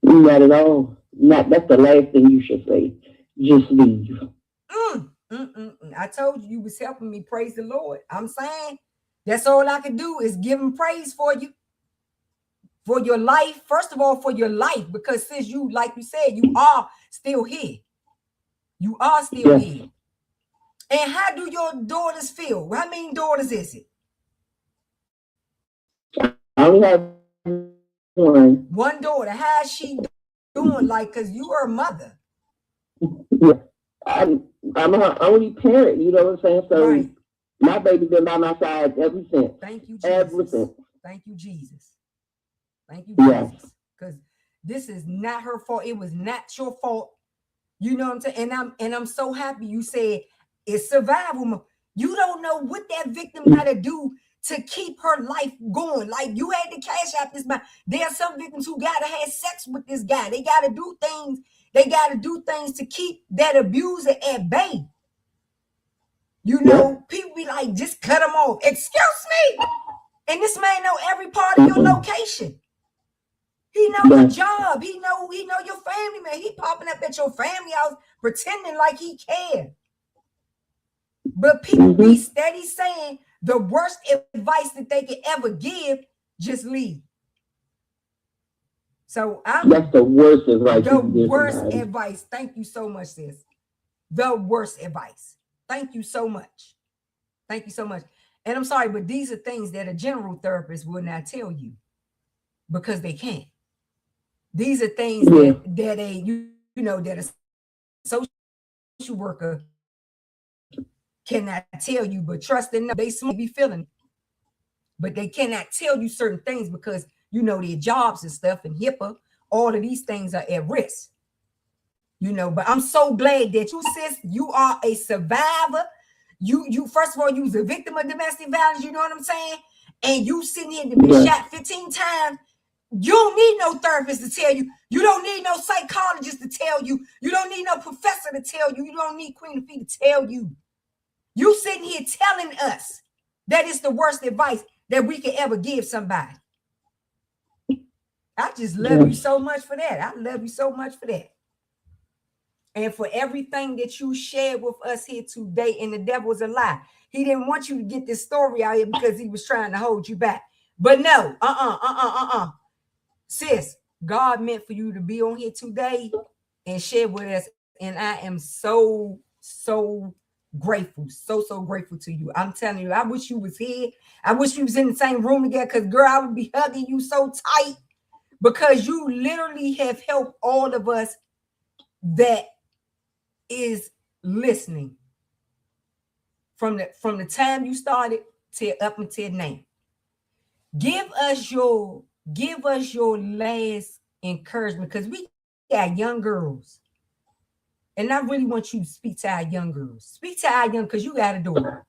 Not at all. That's the last thing you should say. Just leave. I told you was helping me. Praise the Lord. I'm saying that's all I can do is give him praise for you, for your life. First of all, for your life, because since you, like you said, you are still here. You are still here. And how do your daughters feel? How many daughters is it? I only have one. One daughter. How is she doing? Like, because you are a mother. Yeah. I'm her only parent, you know what I'm saying? So my baby been by my side ever since. Thank you, Jesus. Ever since. Thank you, Jesus. Thank you, Jesus. Because this is not her fault. It was not your fault. You know what I'm saying? And I'm so happy you said it's survival. You don't know what that victim gotta do to keep her life going. Like, you had to cash out this man. There are some victims who gotta have sex with this guy. They gotta do things. They gotta do things to keep that abuser at bay. You know, people be like, just cut him off. Excuse me. And this man know every part of your location. He know your job. He know your family, man. He popping up at your family house pretending like he care. But people be steady saying the worst advice that they could ever give, just leave. So that's the worst advice. The worst advice. Thank you so much, sis. The worst advice. Thank you so much. Thank you so much. And I'm sorry, but these are things that a general therapist will not tell you because they can't. These are things that a that a social worker cannot tell you, but trust and know they be feeling, but they cannot tell you certain things because their jobs and stuff and HIPAA, all of these things are at risk. But I'm so glad that you, sis, you are a survivor. You first of all, you was a victim of domestic violence, you know what I'm saying? And you sitting here to be shot 15 times. You don't need no therapist to tell you. You don't need no psychologist to tell you. You don't need no professor to tell you. You don't need Queen of Feet to tell you. You sitting here telling us that it's the worst advice that we could ever give somebody. I just love you so much for that. I love you so much for that. And for everything that you shared with us here today. And the devil's a lie. He didn't want you to get this story out here because he was trying to hold you back. But no, sis, God meant for you to be on here today and share with us. And I am so grateful. So grateful to you. I'm telling you, I wish you was here. I wish we was in the same room together because, girl, I would be hugging you so tight because you literally have helped all of us that is listening from the time you started till up until now. Give us your last encouragement because we got young girls. And I really want you to speak to our young girls. Speak to our young, because you got a daughter.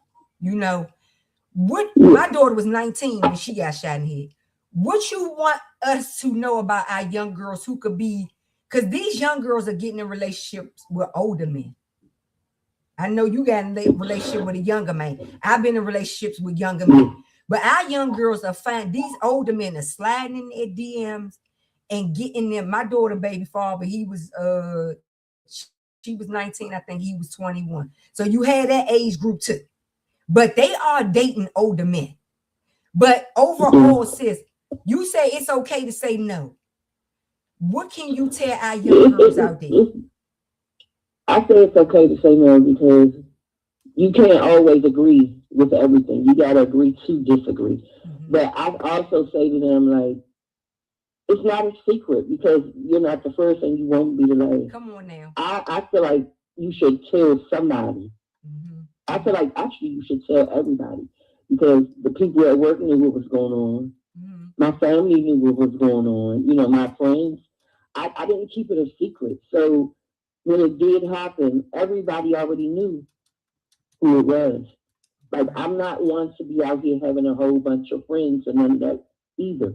What my daughter was 19 when she got shot in the head. What you want us to know about our young girls who could be, because these young girls are getting in relationships with older men. I know you got in a relationship with a younger man. I've been in relationships with younger men. But our young girls are fine. These older men are sliding in their DMs and getting them. My daughter, baby father, he was she was 19, I think he was 21. So you had that age group too. But they are dating older men. But overall, sis, you say it's okay to say no. What can you tell our young girls out there? I say it's okay to say no because you can't always agree with everything. You got to agree to disagree. Mm-hmm. But I also say to them, like, it's not a secret because you're not the first and you won't be the last. Come on now. I feel like you should tell somebody. Mm-hmm. I feel like actually you should tell everybody because the people at work knew what was going on. Mm-hmm. My family knew what was going on. My friends. I didn't keep it a secret. So when it did happen, everybody already knew who it was. Like, I'm not one to be out here having a whole bunch of friends or none of that either.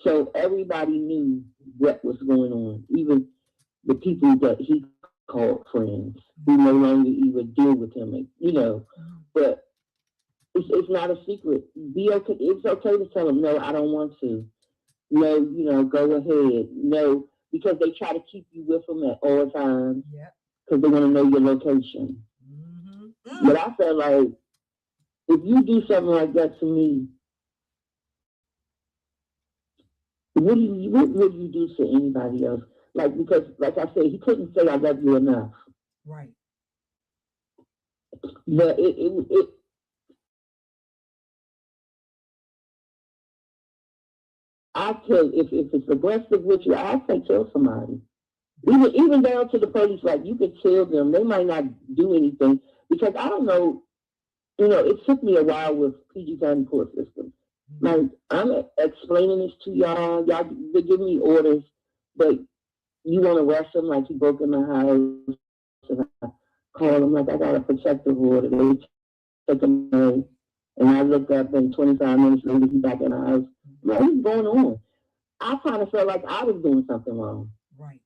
So everybody knew what was going on, even the people that he called friends who no longer even deal with him, But it's not a secret. Be okay. It's okay to tell them, no, I don't want to. No, go ahead. No, because they try to keep you with them at all times because they want to know your location. Mm-hmm. But I feel like if you do something like that to me, what would you do to anybody else? Like, because, like I said, he couldn't say I love you enough. Right. But it I tell if it's aggressive with you, I say tell somebody. Even down to the police, like you could tell them they might not do anything because I don't know. It took me a while with PG County court system. Like I'm explaining this to y'all. Y'all they give me orders, but you want to arrest him like he broke in my house. And I call him like I got a protective order. They take him away, and I look up and 25 minutes later he's back in the house. What is going on? I kind of felt like I was doing something wrong. Right.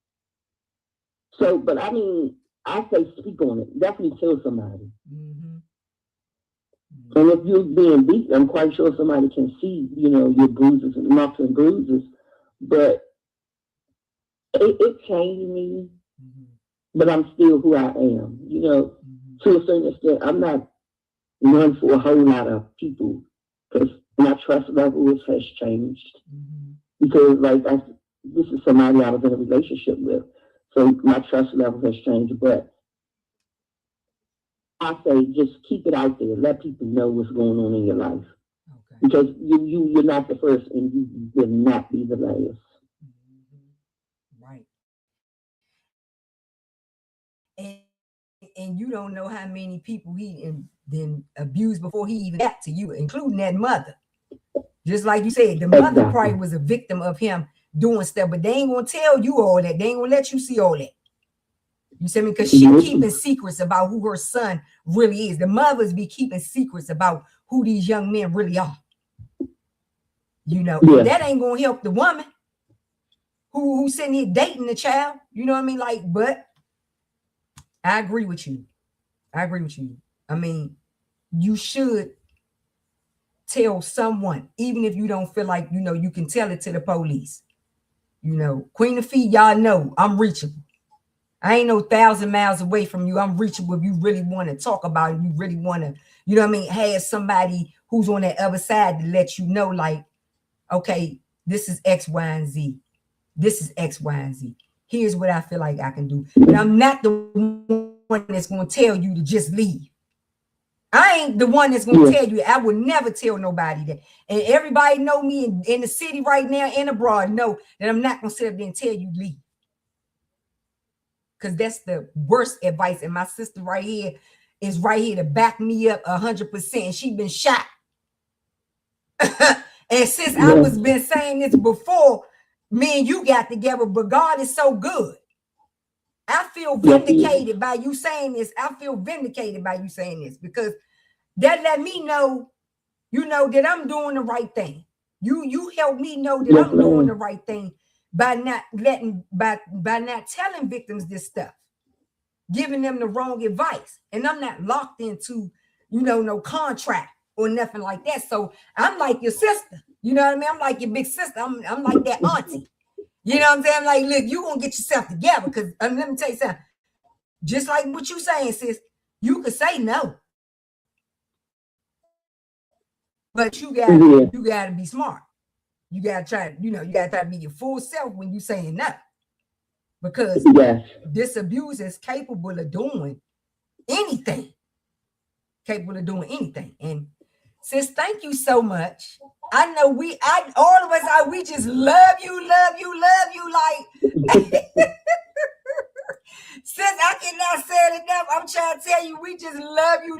So, but I mean, I say speak on it. Definitely tell somebody. Mm-hmm. And if you're being beaten, I'm quite sure somebody can see, your bruises and marks and bruises. But it changed me. Mm-hmm. But I'm still who I am. To a certain extent, I'm not one for a whole lot of people because my trust level has changed. Mm-hmm. Because, like, this is somebody I was in a relationship with. So my trust level has changed. But I say just keep it out there. Let people know what's going on in your life. Okay. Because you're not the first and you will not be the last. Right. And you don't know how many people he then abused before he even got to you, including that mother. Just like you said, the mother probably was a victim of him doing stuff, but they ain't gonna tell you all that. They ain't gonna let you see all that. You see me? Because she keeping secrets about who her son really is. The mothers be keeping secrets about who these young men really are. You know, that ain't gonna help the woman who's sitting here dating the child. You know what I mean? Like, but I agree with you. I agree with you. I mean, you should tell someone, even if you don't feel like, you know, you can tell it to the police. You know, Queen of Feet, y'all know I'm reachable. I ain't no 1,000 miles away from you. I'm reachable if you really want to talk about it. You really want to, you know what I mean, have somebody who's on that other side to let you know, like, okay, this is X, Y, and Z. This is X, Y, and Z. Here's what I feel like I can do. But I'm not the one that's going to tell you to just leave. I ain't the one that's going to tell you. I would never tell nobody that. And everybody know me in the city right now and abroad know that I'm not going to sit up there and tell you leave. Because that's the worst advice. And my sister right here is right here to back me up 100%. She been shot. And since I was been saying this before, me and you got together, but God is so good. I feel vindicated by you saying this. I feel vindicated by you saying this because that let me know, you know, that I'm doing the right thing. You help me know that I'm doing the right thing by not telling victims this stuff, giving them the wrong advice. And I'm not locked into, you know, no contract or nothing like that. So I'm like your sister. You know what I mean? I'm like your big sister. I'm like that auntie. You know what I'm saying? I'm like, look, you gonna get yourself together because let me tell you something. Just like what you saying, sis, you could say no. But you gotta be smart. You gotta try, you know, you gotta try to be your full self when you saying no. Because this abuse is capable of doing anything. Capable of doing anything. And sis, thank you so much. I know all of us we just love you. Like sis, I cannot say it enough. I'm trying to tell you, we just love you.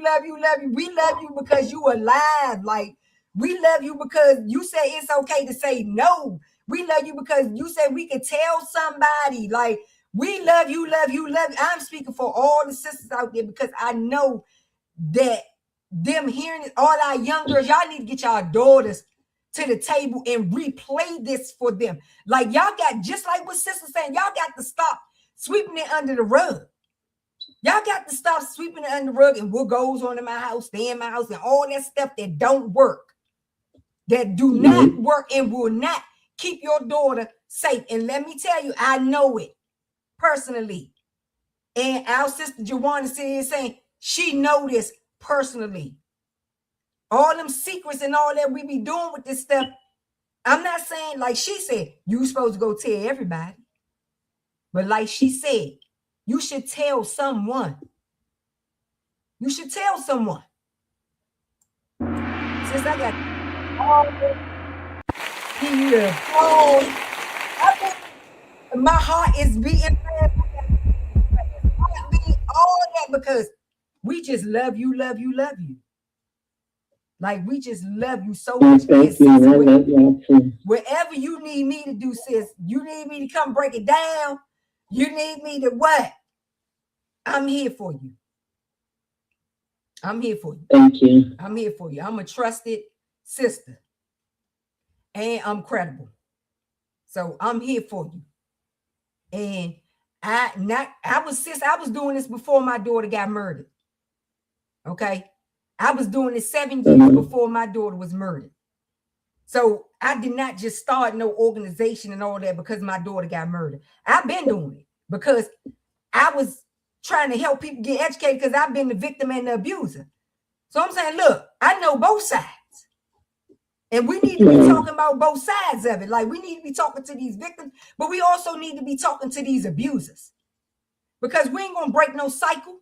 We love you because you alive. Like, we love you because you say it's okay to say no. We love you because you said we could tell somebody. Like, we love you. I'm speaking for all the sisters out there because I know that them hearing it, all our young girls, y'all need to get y'all daughters to the table and replay this for them. Like, y'all got, just like what sister's saying, y'all got to stop sweeping it under the rug. Y'all got to stop sweeping it under the rug and what goes on in my house, stay in my house, and all that stuff that don't work, that do not work and will not keep your daughter safe. And let me tell you, I know it personally. And our sister Jajuana is saying she know this personally. All them secrets and all that we be doing with this stuff. I'm not saying, like she said, you supposed to go tell everybody. But like she said, you should tell someone. You should tell someone. Since I got all here, my heart is beating. All that because we just love you. Like, we just love you so much. Sis, whatever you need me to do, sis, you need me to come break it down. You need me to what? I'm here for you. I'm here for you. Thank you. I'm here for you. I'm a trusted sister. And I'm credible. So I'm here for you. And I was doing this before my daughter got murdered. Okay. I was doing this 7 years before my daughter was murdered. So I did not just start no organization and all that because my daughter got murdered. I've been doing it because I was trying to help people get educated because I've been the victim and the abuser. So I'm saying, look, I know both sides. And we need to be talking about both sides of it. Like, we need to be talking to these victims, but we also need to be talking to these abusers, because we ain't going to break no cycle.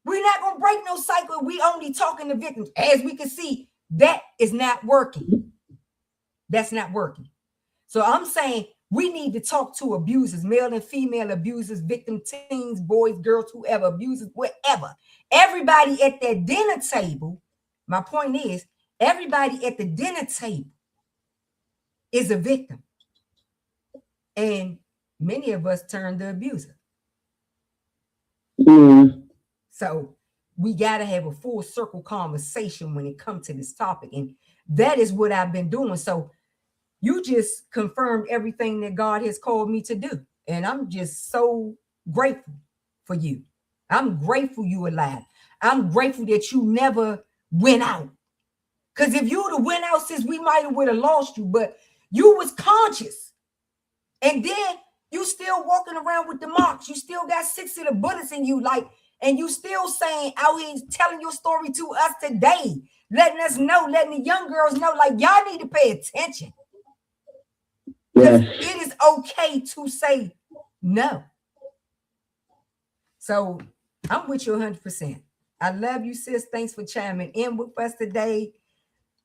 We're not going to break no cycle. We only talking to victims. As we can see, that is not working. That's not working. So I'm saying we need to talk to abusers, male and female abusers, victim teens, boys, girls, whoever, abusers, whatever. Everybody at that dinner table, my point is, everybody at the dinner table is a victim. And many of us turn the abuser. So we got to have a full circle conversation when it comes to this topic. And that is what I've been doing. So you just confirmed everything that God has called me to do. And I'm just so grateful for you. I'm grateful you alive. I'm grateful that you never went out. Because if you would have went out, sis, we might have would have lost you. But you was conscious. And then you still walking around with the marks. You still got 6 of the bullets in you. Like, and you still saying out here telling your story to us today, letting us know, letting the young girls know, like, y'all need to pay attention. Because it is okay to say no. So I'm with you 100%. I love you, sis. Thanks for chiming in with us today.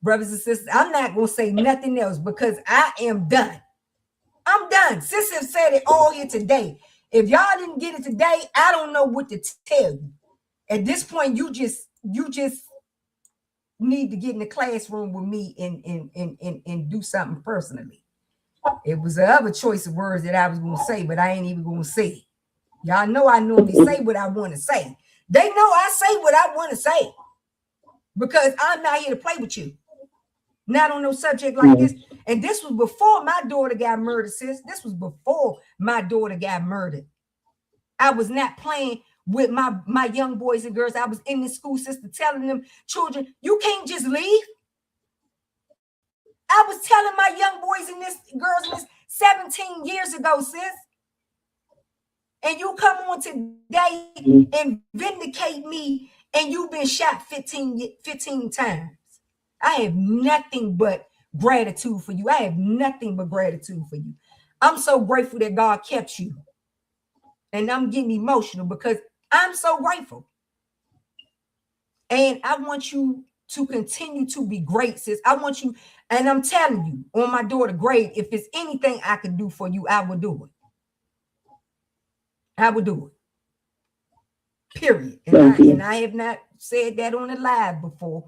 Brothers and sisters, I'm not going to say nothing else because I am done. I'm done. Sis have said it all here today. If y'all didn't get it today, I don't know what to tell you. At this point, you just need to get in the classroom with me and do something personally. It was the other choice of words that I was going to say, but I ain't even going to say it. Y'all know I normally say what I want to say. They know I say what I want to say because I'm not here to play with you. Not on no subject like this. And this was before my daughter got murdered, sis. This was before my daughter got murdered. I was not playing with my young boys and girls. I was in the school system telling them, children, you can't just leave. I was telling my young boys and girls this 17 years ago, sis. And you come on today and vindicate me, and you've been shot 15 times. I have nothing but gratitude for you. I have nothing but gratitude for you. I'm so grateful that God kept you. And I'm getting emotional because I'm so grateful. And I want you to continue to be great, sis. I want you, and I'm telling you, on my daughter's grave, if there's anything I can do for you, I will do it. I will do it. Period. And I have not said that on the live before.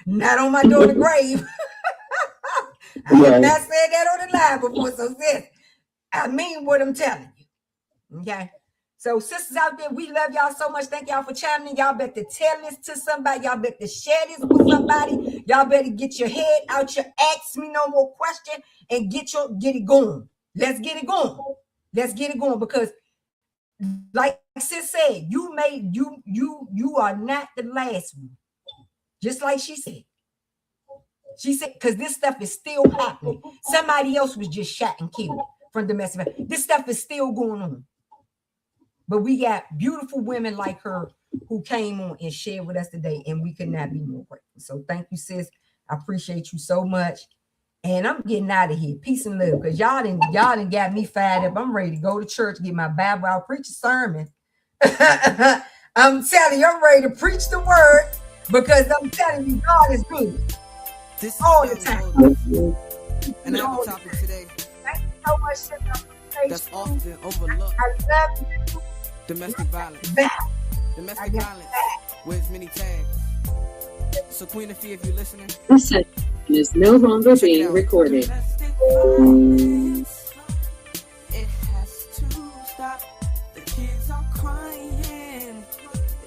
Not on my daughter's grave. I have not said that on the live before. So sis, I mean what I'm telling you. Okay. So sisters out there, we love y'all so much. Thank y'all for chiming in. Y'all better tell this to somebody. Y'all better share this with somebody. Y'all better get your head out your ask me no more question and get it going. Let's get it going. Let's get it going because like sis said, you are not the last one. Just like she said. She said, because this stuff is still happening. Somebody else was just shot and killed from domestic violence. This stuff is still going on. But we got beautiful women like her who came on and shared with us today, and we could not be more grateful. So thank you, sis. I appreciate you so much. And I'm getting out of here. Peace and love. Because y'all done got me fired up. I'm ready to go to church, get my Bible. I'll preach a sermon. I'm telling you, I'm ready to preach the word because I'm telling you, God is good. This all the time. And I have a topic today. Thank you so much, sis. That's often overlooked. I love you. Domestic violence. Domestic violence wears many tags. So Queen Afia, if you're listening, This session is no longer being recorded. It has to stop. The kids are crying.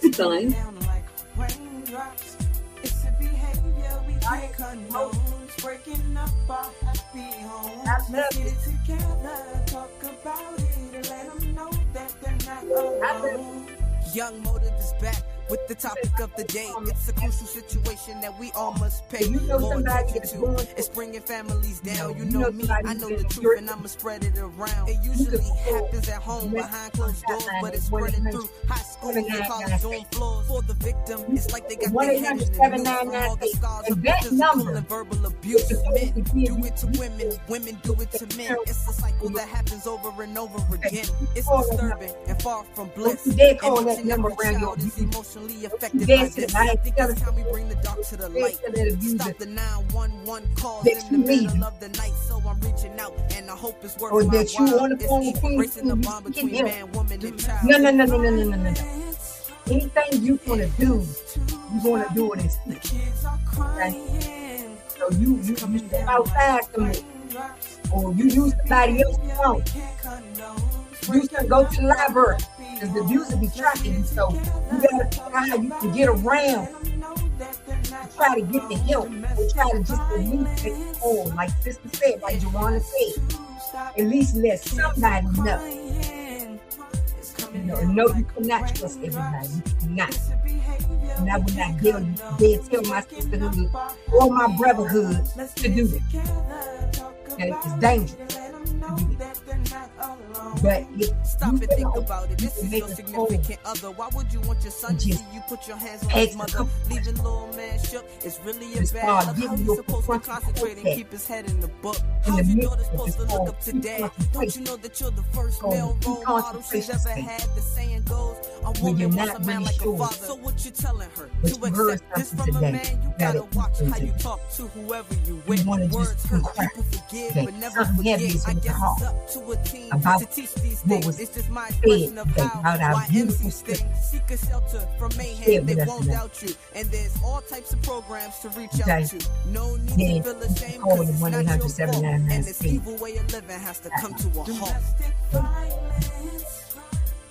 It's Fine. down like raindrops. It's a behavior we can't condone. It's breaking up our happy homes. Let's get it together. Talk about it and let them know that they're not alone. Young Motive is back. With the topic of the day, it's a crucial situation that we all must pay You know more somebody attention that's to. It's bringing families down. You you know know me, somebody I know the that's truth, and I'ma spread it around. It usually happens at home behind closed doors, but it's spreading through high schools and college dorm floors. For the victim, it's like they got their head in the news from all the scars of the physical and verbal abuse. Men do it to women, women do it to men. It's a cycle that happens over and over again. It's disturbing and far from bliss. And each and every child is emotionally affected by this. I think it's time we bring the dark to the light. Stop the 911 calls in the middle of the night. So I'm reaching out and I hope it's worth Or my that you while. on the phone It's with racing the bond between him. man, woman, and child. No. Anything you gonna do, you gonna do it in secret. Okay? So you step outside somewhere, or you use somebody else's phone. You should go to the library, because the abuse will be tracking you. So you gotta figure out how you can get around to try to get the help, or try to just at least take it home. Like Sister said, like Jajuana said, at least let somebody know. No, you cannot trust everybody. You cannot. And I would not dare tell my sisterhood or my brotherhood to do it. Okay? It's dangerous to do it. But stop and think about it. This is your significant other. Why would you want your son to see you put your hands on his mother? Leaving little man shook. It's really a bad luck. How you supposed to concentrate and keep his head in the book? How's your daughter supposed to look up to dad? Don't you know that you're the first male role model she's ever had? The saying goes, a woman wants a man like a father. So what you telling her? To accept this from a man, you gotta watch how you talk to whoever you with. Words hurt, people forgive, but never forget. I guess it's up to a team to teach these things. It's just my expression of how MCs think. Seek a shelter from mayhem, they won't doubt you. And there's all types of programs to reach out to. No need to feel ashamed, cause it's not your fault. And this evil way of living has to come to a halt.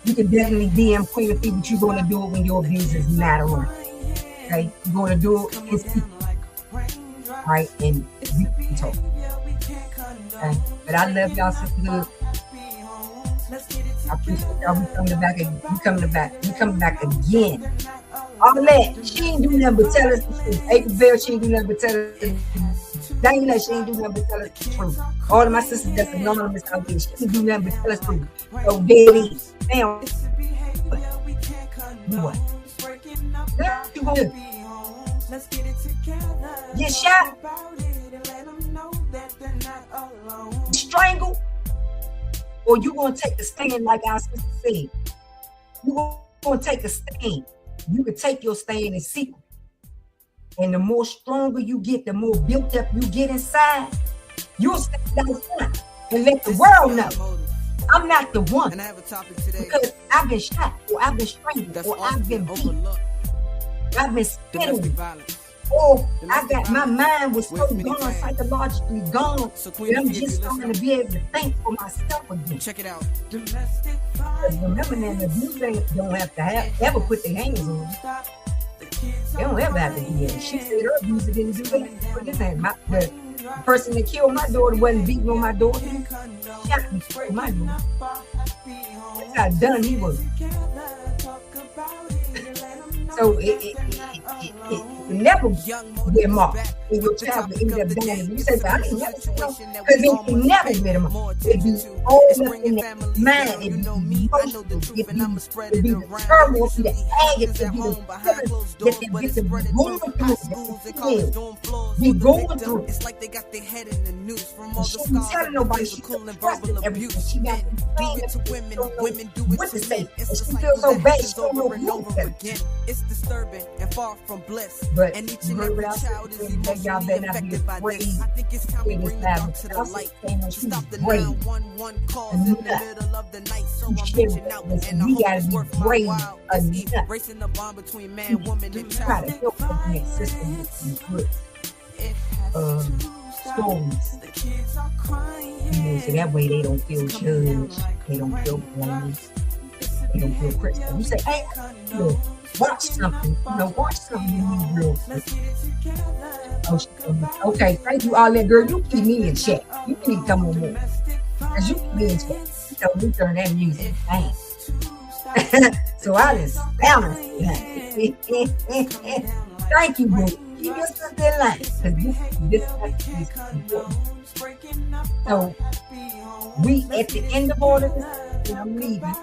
You can definitely DM Queen of Fee, but you're going to do it when your abuse is not around. Okay? You're going to do it in secret. Right? And you can talk. Okay? But I love y'all, Sisterhood. I appreciate y'all. We coming back again. All that. She ain't do nothing but tell us the truth. April Bell, she ain't do nothing but tell us the truth. Dana, she ain't do nothing but tell us the truth. All of my sisters that's anonymous out there, she ain't do nothing but tell us the truth. So there it is. Damn. What? What you gonna do? Get shot? Strangled? Or you gonna take a stand like our sister said? You gonna take a stand. You can take your stand in secret. And the more stronger you get, the more built up you get inside, you'll stand out front and let the world know I'm not the one. And I have a topic today. Because I've been shot, or I've been strangled, or I've been beat, I've been spit on, or I got my mind was so gone, psychologically gone, that I'm just starting to be able to think for myself again. Check it out. Remember now, the abuse don't have to ever put their hands on you. They don't ever have to do that. She said her abuser didn't do that. But this ain't the person that killed my daughter wasn't beating on my daughter. He shot me for my daughter. That's how done he was. So it never get him off. It would travel in the band. You say, I didn't never see him. Because it can never get him off. It'd be all up in the mind. It'd be emotional. It'd be the turmoil. It'd be the agony. It'd be the be going through. It's like they got their head in the news from all the She didn't tell nobody. She verbal abuse. She got Do it to women, women do it to men. It's a she cycle feels so that bad. happens She don't know over and who over to again. It's disturbing and far from bliss. But And each you and heard every what I child said. is Y'all emotionally better not be affected by afraid. this. I think it's time we bring the dark to the light. Stop the 911 calls in the middle of the night. So I'm reaching out and I hope it's worth my while. It's racing the bond between man, woman, and try to child. help them make system with some good stories. So that way they don't feel judged, they don't feel blamed, they don't feel critical. You say, hey, look, watch something, watch something you need real quick. Okay, thank you, all that girl. You keep me in check. You need to come on more. Because you keep me in check. So we turn that music. Bang. So I just balance that. Thank you, boo. Keep your sister in line. Because this is important. So we at the end of all of this, and I'm leaving.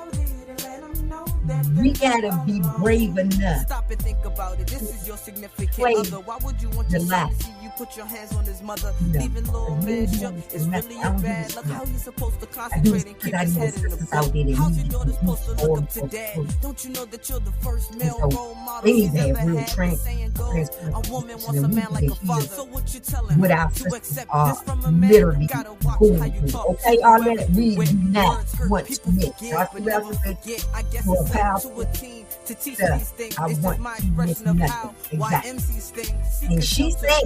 We gotta be brave enough. Stop and think about it. This is your significant other. Why would you want your son to see you put your hands on his mother? Leaving little man shook. It's really a bad. Look how he's supposed to concentrate and keep his head in the book. How's your daughter supposed to look up to dad? Don't you know that you're the first male role model she's ever had? The saying goes, a woman wants a man like a father. So what you telling her? To accept this from a man, you gotta watch how you talk. Okay, all that we do not want to miss. But never forget. I guess it's up to a team to teach these things. It's just my expression of how why MCs think. And she said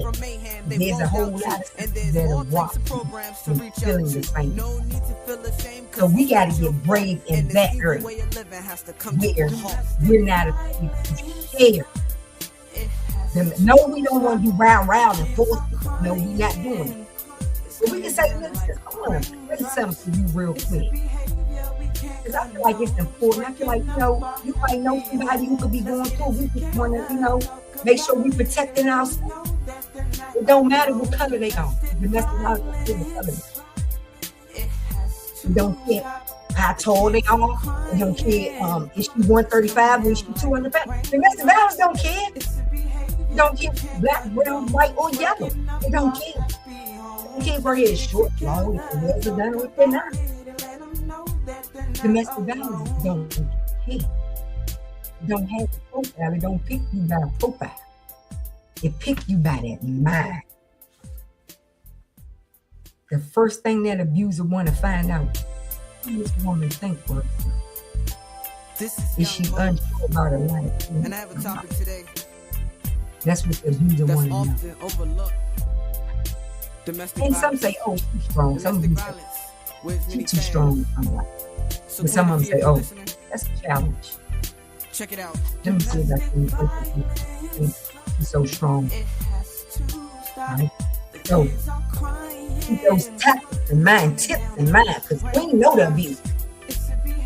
there's a whole lot of and there's all types of programs to reach out to. No need to feel ashamed. So we got to get brave in that area where we're not scared. No, we don't want to do round and forth. No, we're not doing it. But we can say, listen, come on, say something to you real quick. Because I feel like it's important. I feel like, you might know somebody who could be going through. We just want to, make sure we protecting ourselves. It don't matter what color they are. Domestic violence is the color. We don't care how tall they are. We don't care if she's 135 or if she's 200 pounds. Domestic violence don't care. It don't care black, brown, white, or yellow. It don't care. It can't bring it short, long, if the nails are done or if they're not. Domestic violence don't care. It don't have a profile. It don't pick you by a profile. It pick you by that mind. The first thing that abuser want to find out, who this woman think for herself. Is she unsure about her life? And I have a topic today. That's what the abuser want to know. Overlooked. Domestic and some say, oh, she's strong. Some people say, she's too strong. But some of them say, oh, that's a challenge. Check it out. Let me see if I can she's so strong. Right? So, keep those tactics in mind, tips in mind, because we know the abuse.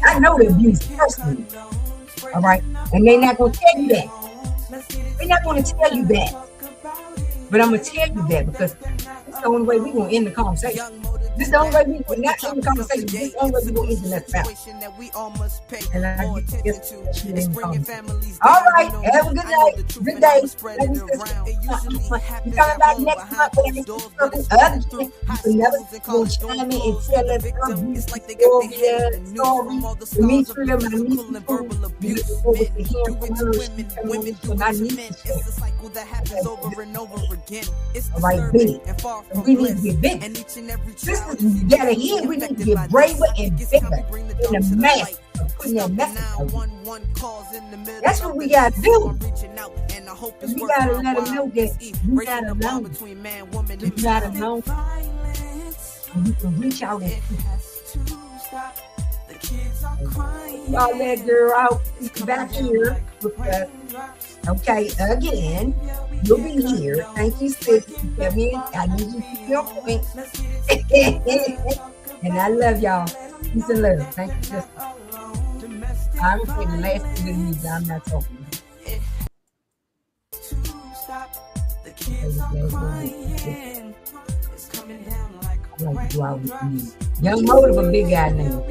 I know the abuse personally. All right? And they're not going to tell you that. They're not going to tell you that. But I'm going to tell you that because it's the only way we're going to end the conversation. This is the only way we will not end the conversation. This is the only way we will end the next battle. And I guess she didn't come. All right. Have a good night. Good day. You coming back next month with you can never go chime in and tell us something. Story. Demetria, my niece, beautiful with the hair from her. My niece. All right, big. We need to get big. We gotta hear. We need to get braver and bigger in the mass of putting that message out. That's what we gotta do. We gotta let them know that you're not alone. You're not alone. And you can reach out and y'all that girl out back here with us. Okay, again, you'll be here. Thank you, sis. Kevin, I need you to keep your point. And I love y'all. Peace and love. Thank you, sister. I'm going to say the last thing that means I'm not talking. I like to go out with you. Young Motive, a big guy now.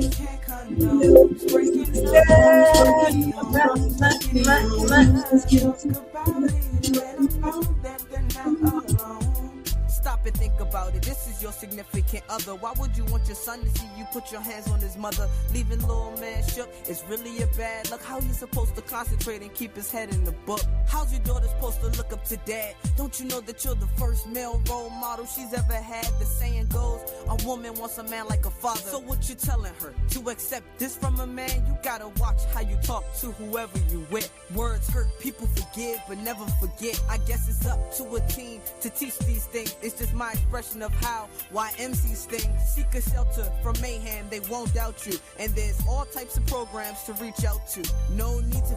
Stop and think about it. This is your significant other. Why would you want your son to see you put your hands on his mother? Leaving little man shook. It's really a bad look. How you supposed to concentrate and keep his head in the book? How's your daughter supposed to look up to dad? Don't you know that you're the first male role model she's ever had? The saying goes, a woman wants a man like a father. So what you telling her? To accept this from a man, you gotta watch how you talk to whoever you with. Words hurt, people forgive, but never forget. I guess it's up to a team to teach these things. It's just my expression of how why MCs sting. Seek a shelter from mayhem, they won't doubt you. And there's all types of programs to reach out to. No need to